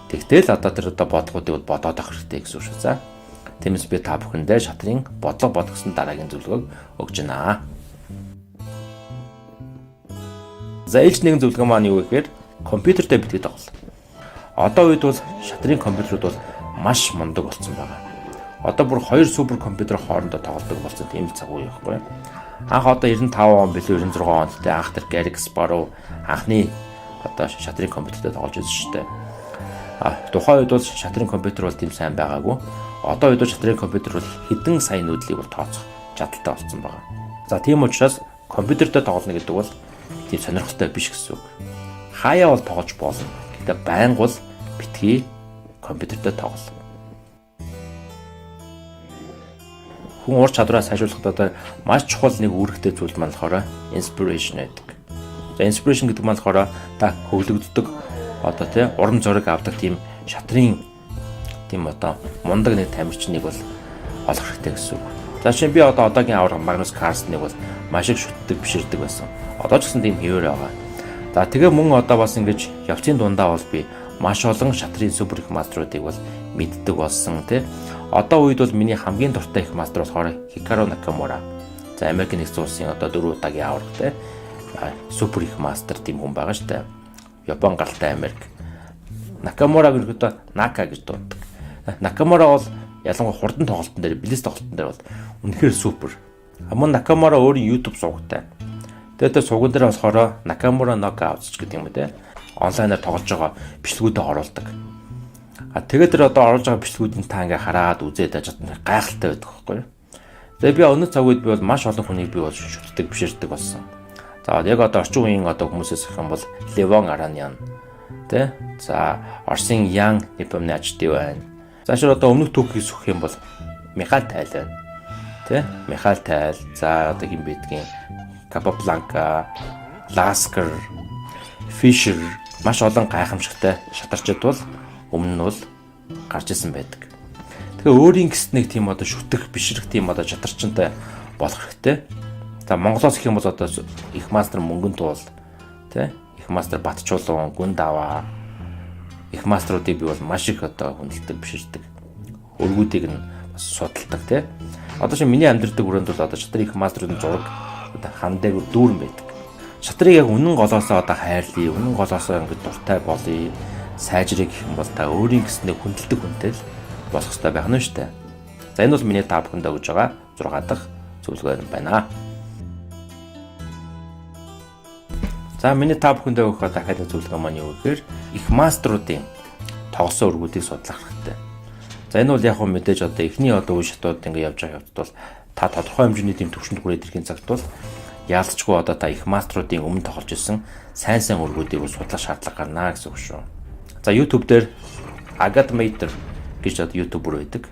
Тэгтэл одоо тэр одоо бодлогуудыг бол бодоод авах хэрэгтэй гэсэн үг шүү. За тиймээс би та бүхэндээ шатрын бодлого бодгосон дараагийн зөвлөгөөг өгч байна. За ээлж нэгэн зөвлөгөө маань юу гэхээр компьютертэй битгий тоглол. Одоо үед бол шатрын компьютерууд бол маш мундаг болсон байгаа. Одоо бүр 2 супер компьютер хоорондоо тоглодог болсон тийм цаг үе байхгүй юу? Анх одоо 95 он билүү 96 онд тэ анх тэр Garry Kasparov анхны одоо шатрын компьютертэй тоглож байсан шүү дээ. Тухайн үед бол шатрын компьютер бол тийм сайн байгаагүй. Одоо үед бол шатрын компьютер бол хэдэн сая нүүдлийг бол тооцох чадaltaй болсон байгаа. За тийм учраас компьютертэй тоглоно гэдэг бол тийм сонирхолтой биш гэсэн үг. Хаяа бол тоглож болно. Гэхдээ байнга бол битгий компьютертэй тоглол. Хүн ур чадвараа сайжруулахад одоо маш чухал нэг үүрэгтэй зүйл маань болохоор inspiration байдаг. За inspiration гэдэг маань болохоор та хөглөгддөг одоо тий урам зориг авдаг тийм шатрын тийм одоо мундаг нэг тамирчныг бол олох хэрэгтэй гэсэн үг. За шинэ би одоо одоогийн авраг Magnus Carlsen-ыг бол маш их шүтдэг биширдэг байсан. Одоо ч гэсэн тийм хэвээр байгаа. За тэгээ мөн одоо бас ингэж явцын дундаа бол би маш олон шатрын супер их маструудыг бол мэддэг болсон тий. Одоо үед бол миний хамгийн дуртай их мастер болохоор Hikaru Nakamura. За Америк нэгдсэн улсын одоо 4 удаагийн авраг тий. Супер их мастер тийм хүн байгаа шүү дээ. Япон галтай Америк. Nakamura гэдэг Нака гэж дууддаг. Nakamura бол ялангуяа хурдан тоглолтын дээр, билис тоглолтын дээр бол үнэхээр супер. Мөн Nakamura өөрийн YouTube сувгтай. Тэгээд тэр сувган дээр болохоор Nakamura Knockouts гэдэг юм үү те. Онлайнаар тоглож байгаа бичлэгүүдэд оруулдаг. Тэгээд тэр одоо оруулж байгаа бичлэгүүдийг та ингээ хараад үзээд гайхалтай байдаг байхгүй юу. Тэгээд би өнөө цаг үед би бол маш олон хүнийг би бол шүтдэг, биширдэг болсон. За яг одоо орчин үеийн одоо хүмүүсээс их юм бол Levon Aranyan тэ. За Орсын Young Nepomniachtchi байна. За шир одоо өмнөх түүхийг сөх юм бол Михаил Тайл байна. Тэ? Михаил Тайл. За одоо хин бидгийн Capablanca, Lasker, Fischer маш олон гайхамшигтай шатарчид бол өмнө нь бол гарч исэн байдаг. Тэгээ өөрийн гэс нэг тийм одоо шүтэх, бишрэх тийм одоо шатарчинтай болох хэрэгтэй. За Монголоос их юм бол одоо их мастер Мөнгөн Туул, тэ? Их мастер Батчуулан, Гүн Даваа их мастеруудыг би бол маш их одоо хүндэлдэг, биширдэг. Өргүүдийг нь бас судалдаг тий. Одоо шинэ миний амьдардаг хүрээнд бол одоо шатрын их мастеруудын зураг одоо хандаг дүүрэн байдаг. Шатрыг яг үнэн голоосоо одоо хайрлая, үнэн голоосоо ингэ дуртай болъё, сайжрыг гэх юм бол та өөрийн гэснээр хүндэлдэг хүнтэй л болох хэрэгтэй байх нь шүү дээ. За энэ бол миний та бүхэндээ өгж байгаа 6 дахь зөвлөгөө байна. За миний та бүхэндээ өгөх дахиад зөвлөгөө маань юу гэхээр их мастеруудын тоглосон өргүүдийг судлах хэрэгтэй. За энэ бол яг хөө мэдээж одоо эхний одоо үе шатууд ингэ явж байгаа явцад бол та тодорхой хэмжээний дэм төвшөнд хүрээд ирэхин цагт бол яалтчгүй одоо та их маструудын өмнө тоглож ирсэн сайн өргүүдийг судлах шаардлага гарна гэсэн үг шүү. За YouTube дээр Agatometer гэж YouTuber байдаг.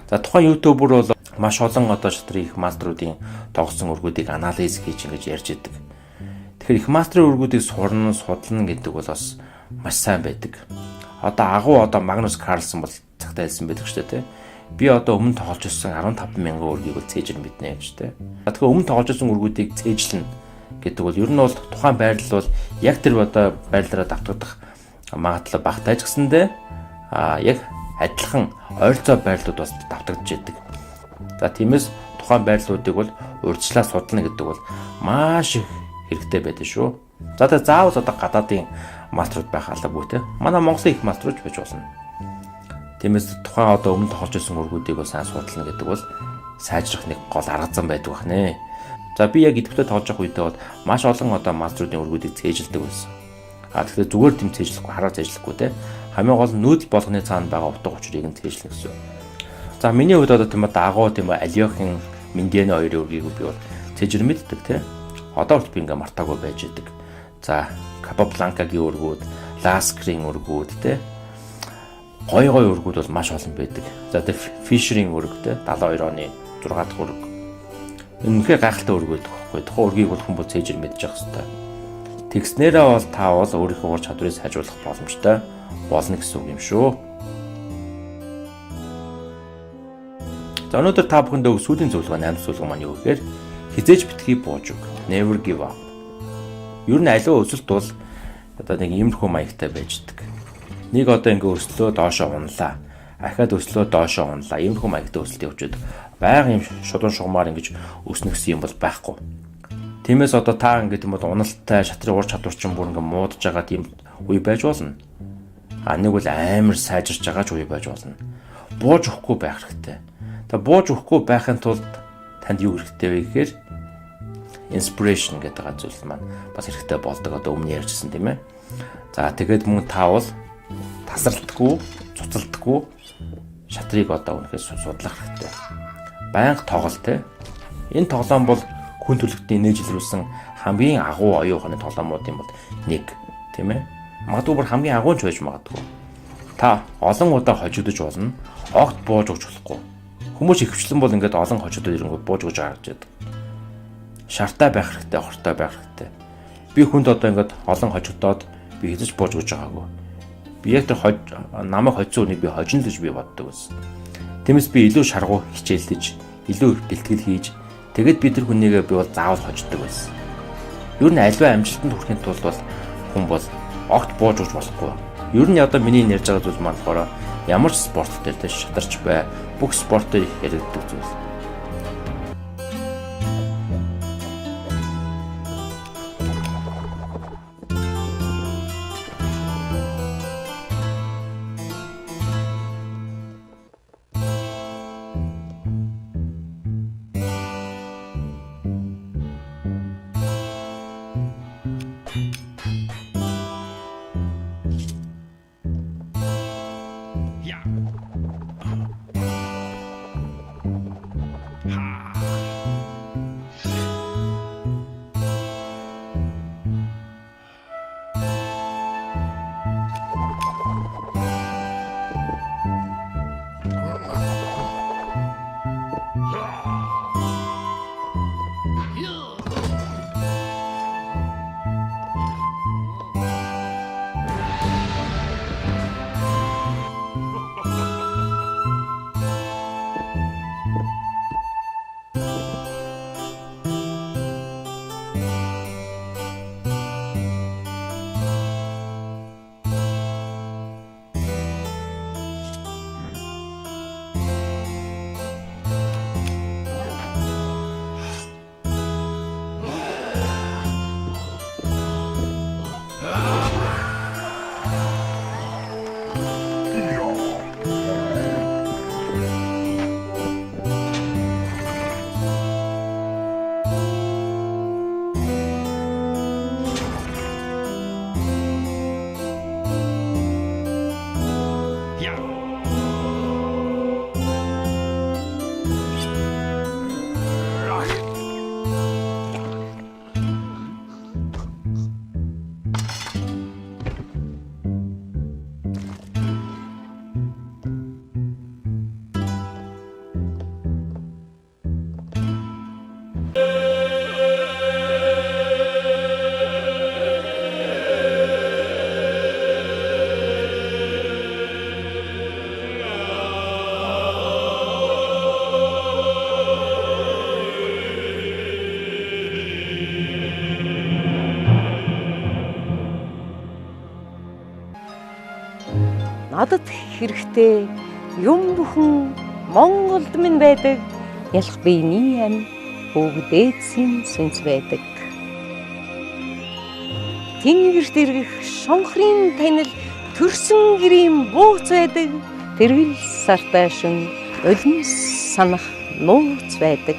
За тухайн YouTuber бол маш олон одоо шатрын их маструудын тоглосон өргүүдийг анализ хийж ингэж ярьж идэг. Тэгэхээр их мастрын өргүүдийг судлана гэдэг бол бас маш сайн байдаг. Одоо Магнус Карлсон бол цагтаа хэлсэн байдаг шүү дээ. Би одоо өмнө тоглож ирсэн 15,000 өргийг бол цээжил мэднэ гэж тэ. Тэгэхээр өмнө тоглож ирсэн өргүүдийг цээжлэн гэдэг бол ер нь бол тухайн байрлал бол яг тэр одоо байрлалаараа давтагдах магадлал багтааж гисэндээ яг адилхан ойролцоо байрлалууд бас давтагдж идэг. За тиймээс тухайн байрлалуудыг бол урьдчилан судлана гэдэг бол маш их хэрэгтэй байдаг шүү. За тэгээ заавал одоо гадаадын маструуд байх албагүй те. Манай Монголын их маструуч байж болно. Тиймээс тухайн одоо өмнө тоглож ирсэн өргүүдийг бол сайн судлана гэдэг бол сайжрах нэг гол арга зам байдаг байна. За би яг идэвхтэй тоглож явах үедээ бол маш олон одоо маструудын өргүүдийг цээжилдэг байсан. Тэгэхээр зүгээр тэм цээжлэхгүй хараа цээжлэхгүй те. Хамгийн гол нь нүүдэл болгоны цаана байгаа утга учирыг нь цээжлэх гэсэн. За миний хувьд одоо тийм Алиохин Миндианы хоёрын өргийг би бол цээжэр мэддэг те. Одоо бол би ингээ мартаагүй байж идэг. За Капабланкагийн өргүүд, Ласкрийн өргүүд те. Гой өргүүд бол маш олон байдаг. За тэр Фишерийн өрг те 72 оны 6 дахь өрг. Үнэхээр гайхалтай өрг байдаг байхгүй. Тухайн өргийг бол хүмүүс цээжэр мэдж явах хэрэгтэй. Тэгснээрээ бол та бол өөрийнхөө ур чадварыг сайжруулах боломжтой болно гэсэн үг юм шүү. За өнөөдөр та бүхэндээ сүүлийн зөвлөгөө 8 зөвлөгөө маань юу гэхээр хизээж битгий бууж өг. Never give up. Ер нь аливаа өсөлт бол одоо нэг иймэрхүү маягтай байждаг. Нэг одоо ингээ өслөө доошоо унлаа. Ахаад өслөө доошоо унлаа. Иймэрхүү маягтай өсөлт явж байдаг. Байга юм шудан шугамар ингэж өснө гэсэн юм бол байхгүй. Тиймээс одоо та ингээд юм бол уналтай шатрын ур чадвар чинь бүр ингээ муудаж байгаа тийм үе байж болно. Нэг бол амар сайжирч байгаа ч үе байж болно. Бууж өгөхгүй байх хэрэгтэй. Тэгээ бууж өгөхгүй байхын тулд танд юу хэрэгтэй вэ гэхээр inspiration гэдэг зүйл маань бас хэрэгтэй болдог. Одоо өмнө ярьжсэн тийм ээ. За тэгээд мөн та бол тасралтгүй, цуцалдаггүй шатрыг одоо үнэхээр судлах хэрэгтэй. Байнга тоглол те. Энэ тоглоом бол хүн төрөлхтний нээжлүүлсэн хамгийн агуу оюуханы тоглоомууд юм бол нэг тийм ээ. Магадгүй бүр хамгийн агуу ч байж магадгүй. Та олон удаа хожигдож болно. Огт бууж өгч болохгүй. Хүмүүс ихвчлэн бол ингээд олон хожигдод ирэнгүүт бууж өгч харж байдаг. Шартай байх хэрэгтэй, хортой байх хэрэгтэй. Би хүнд одоо ингээд олон хожигдоод би хэзээ ч бууж өгч байгаагүй. Би яг тэр намайг хоцсон үнийг би хожино гэж би боддог байсан. Тиймээс би илүү шаргуу хичээлдэж, илүү их бэлтгэл хийж, тэгээд би тэр хүнийгээ би бол заавал хождог байсан. Ер нь альва амжилтанд хүрэхин тулд бол хүн бол огт бууж өгч болохгүй. Ер нь одоо миний ярьж байгаа зүйл маань болохоор ямар ч спорт дээр шатарч бай, бүх спорт дээр яригддаг зүйл. надад хэрэгтэй юм бүхэн Монголд минь байдаг. Ялах биений ам бүгдээдсийн сүнс байдаг. Тэнгэрт иргэх шонхрын танил төрсөн гэрийн бууц байдаг. Тэрвэл сартай шин улим санах нууц байдаг.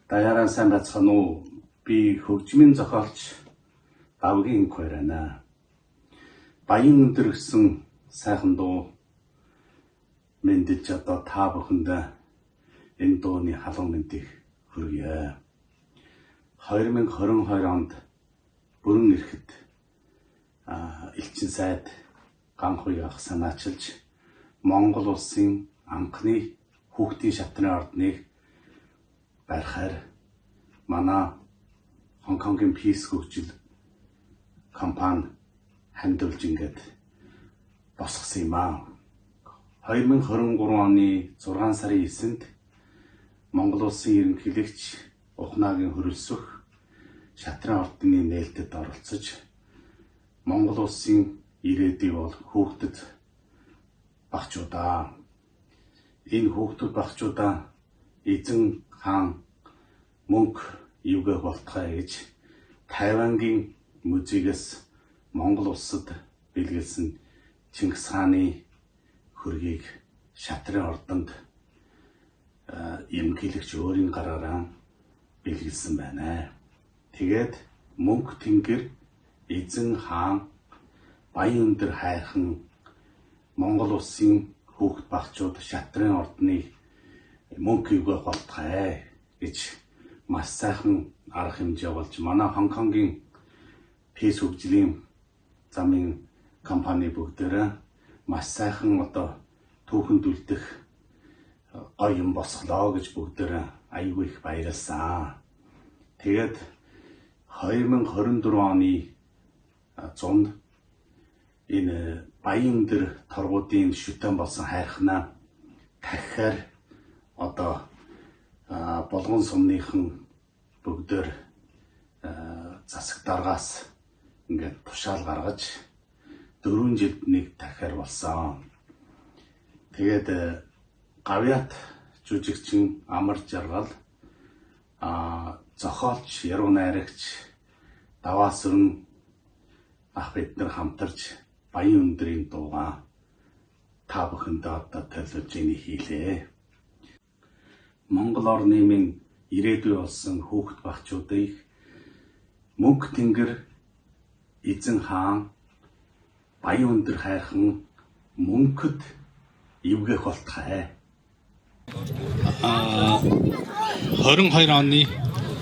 Даяараа сайн байцгаана уу? Би хөгжмийн зохиолч Давгийн Койрана. Баян өндөр гэсэн сайхан дуу мэндэж одоо та бүхэндээ энэ дууны халуун мэндийг хүргье. 2022 онд бүрэн эрэхэд элчин сайд ганхуй ах санаачилж Монгол улсын анхны хүүхдийн шатрын ордныг барихаар манай Хонконгийн Peace хөгжил компани хандивж ингээд босгосон юм аа. 2023 оны 6 сарын 9-нд Монгол улсын ерөнхийлөгч Ухнагийн хөрөлсөх шатрын ордны нээлтэд оролцож Монгол улсын ирээдүй бол хүүхдэд багчуудаа. Энэ хүүхдүүд багчуудаа эзэн хаан мөнгө юугах болтгой гэж Тайвангийн музейгээс Монгол улсад бэлгэлсэн Чингис хааны хөргийг шатрын ордонд ерөнхийлөгч өөрийн гараараа бэлгэлсэн байна. Тэгээд мөнх тэнгэр эзэн хаан баян өндөр хайрхан Монгол улсын хүүхд багчууд шатрын ордны мөнх юугах болтгой гэж маш сайхан арга хэмжээ болж манай Хонконгийн Peace хөгжлийн замын компани бүгдээрээ маш сайхан одоо түүхэнд үлдэх гоё юм босглоо гэж бүгдээрээ аюу их баярлсан. Тэгээд 2024 оны 100-нд энэ баян өндөр торгуудын шүтэн болсон хайрхнаа дахиад одоо болгон сумныхан бүгдээр засаг даргаас ингээд тушаал гаргаж 4 жилд нэг дахиад болсон. Тэгээд гавьяат жүжигчин Амар Жаргал зохиолч Яруу найрагч Даваасүрэн ах бид нар хамтарч баян өндрийн дуугаа та бүхэндээ одоо төлөвлөж хийлээ. Монгол орны минь ирээдүй болсон хүүхд багчуудыг мөнх тэнгэр эзэн хаан баян өндөр хайрхан мөнхөд эвгэх болтгой. 22 оны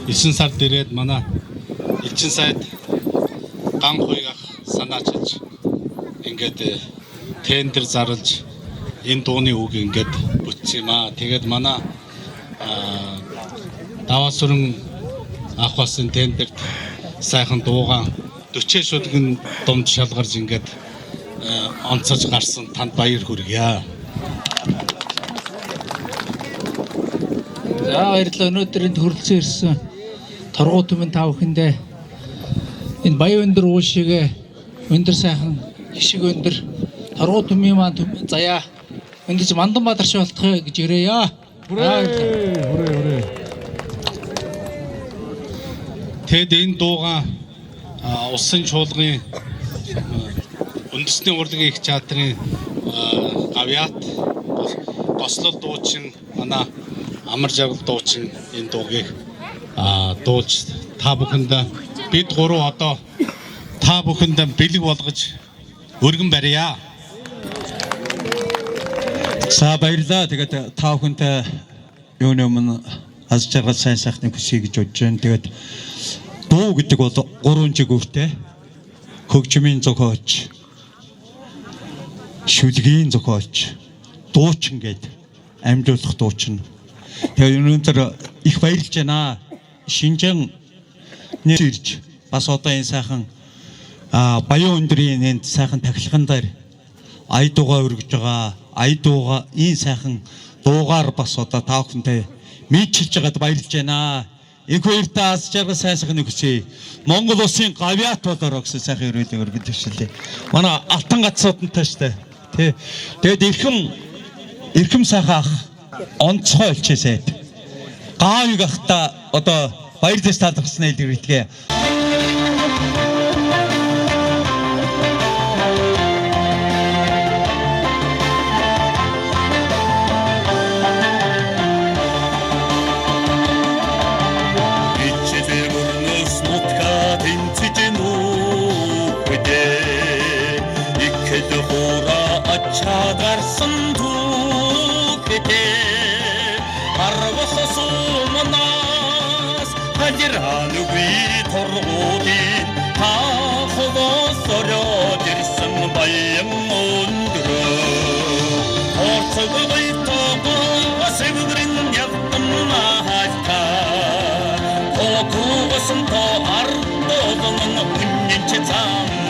9 сард ирээд манай элчин сайд ганхуй ах санаачилж ингээд тендер зарлж энэ дууны үг ингээд бүтсэн юм аа. Тэгээд манай Даваасүрэн ах бас энэ тендерт сайхан дуугаан 40 шүлгэн дунд шалгарж ингээд онцож гарсан танд баяр хүргье. За баярлалаа. Өнөөдөр энд хөрөлцөн ирсэн торгуу түмэн та бүхэндээ энэ баян өндөр уушигээ өндөр сайхан хишиг өндөр торгуу түмэн маань заяа өндөрч Мандан Баатарч болтгой гэж ирээё. Хүрээ. Тэгэд энэ дууга усан чуулгын үндэсний урлагийн их театрын гавьяат гослол дуучин манай Амар Жаргал дуучин энэ дуугийг дуулж та бүхэндээ бид гурав одоо та бүхэндээ бэлэг болгож өргөн барья. За баярлалаа. Тэгээд та бүхэнтэй юуны өмнө аз жаргал сайн сайхныг хүсье гэж бодож байна. Тэгээд дуу гэдэг бол 3 жигүүртэй. Хөгжмийн зохиолч, шүлгийн зохиолч, дуучин гэдэг амжуулах дуучин. Тэгээд өнөөдөр их баярлж байна. Шинжэн нэрж бас одоо энэ сайхан баян өндрийн энэ сайхан тахилган дээр ая дуугаа өргөж байгаа. Ая дуугаа энэ сайхан дуугаар бас одоо та бүхэнтэй мэдчилж байгаад баярлж байна. Их баяртай аз жаргал сайн сайхныг хүсье. Монгол улсын гавьяат болоор гэсэн сайхан өрөөлөг өргөж өчлөө. Манай алтан гацсуудтай штэ. Тэгээд эрхэм сайхан ах онцгой олчээсэй. Гаавыг ахта одоо баяр дэс талархсан хэлбэртгээ. Чадарсан түүхтэй арвахсумнаас хажираагүй торгуудын хаховос ороод ирсэн баян өндрөө орцогой тогоо сэвгэрэн явтан хаалта тогоосон то ардодон үнэнч цаамтай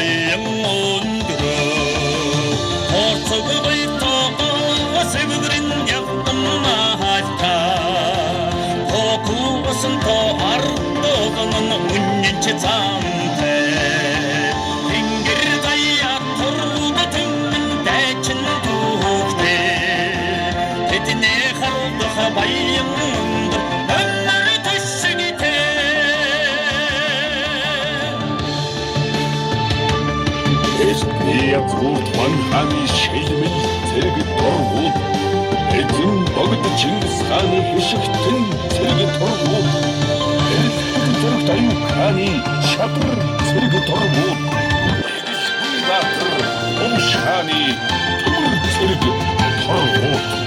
баян өндрөө орцогой тогоо сэвгэрэн явтан хаалта тогоосон то ардодон үнэнч цаамтай тэнгэр даяа тургутэн дайчин түүхтэй тэдний харуулдах баян Язгуурт манханы шилмэл зэрэг дургууд эзэн богд Чингис хааны хишигтэн зэрэг дургууд элбэг зэрэг Аюуб хааны шадар зэрэг дургууд Баатар Умш хааны төмөр зэрэг дургууд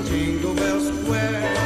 Jingle Bell Square.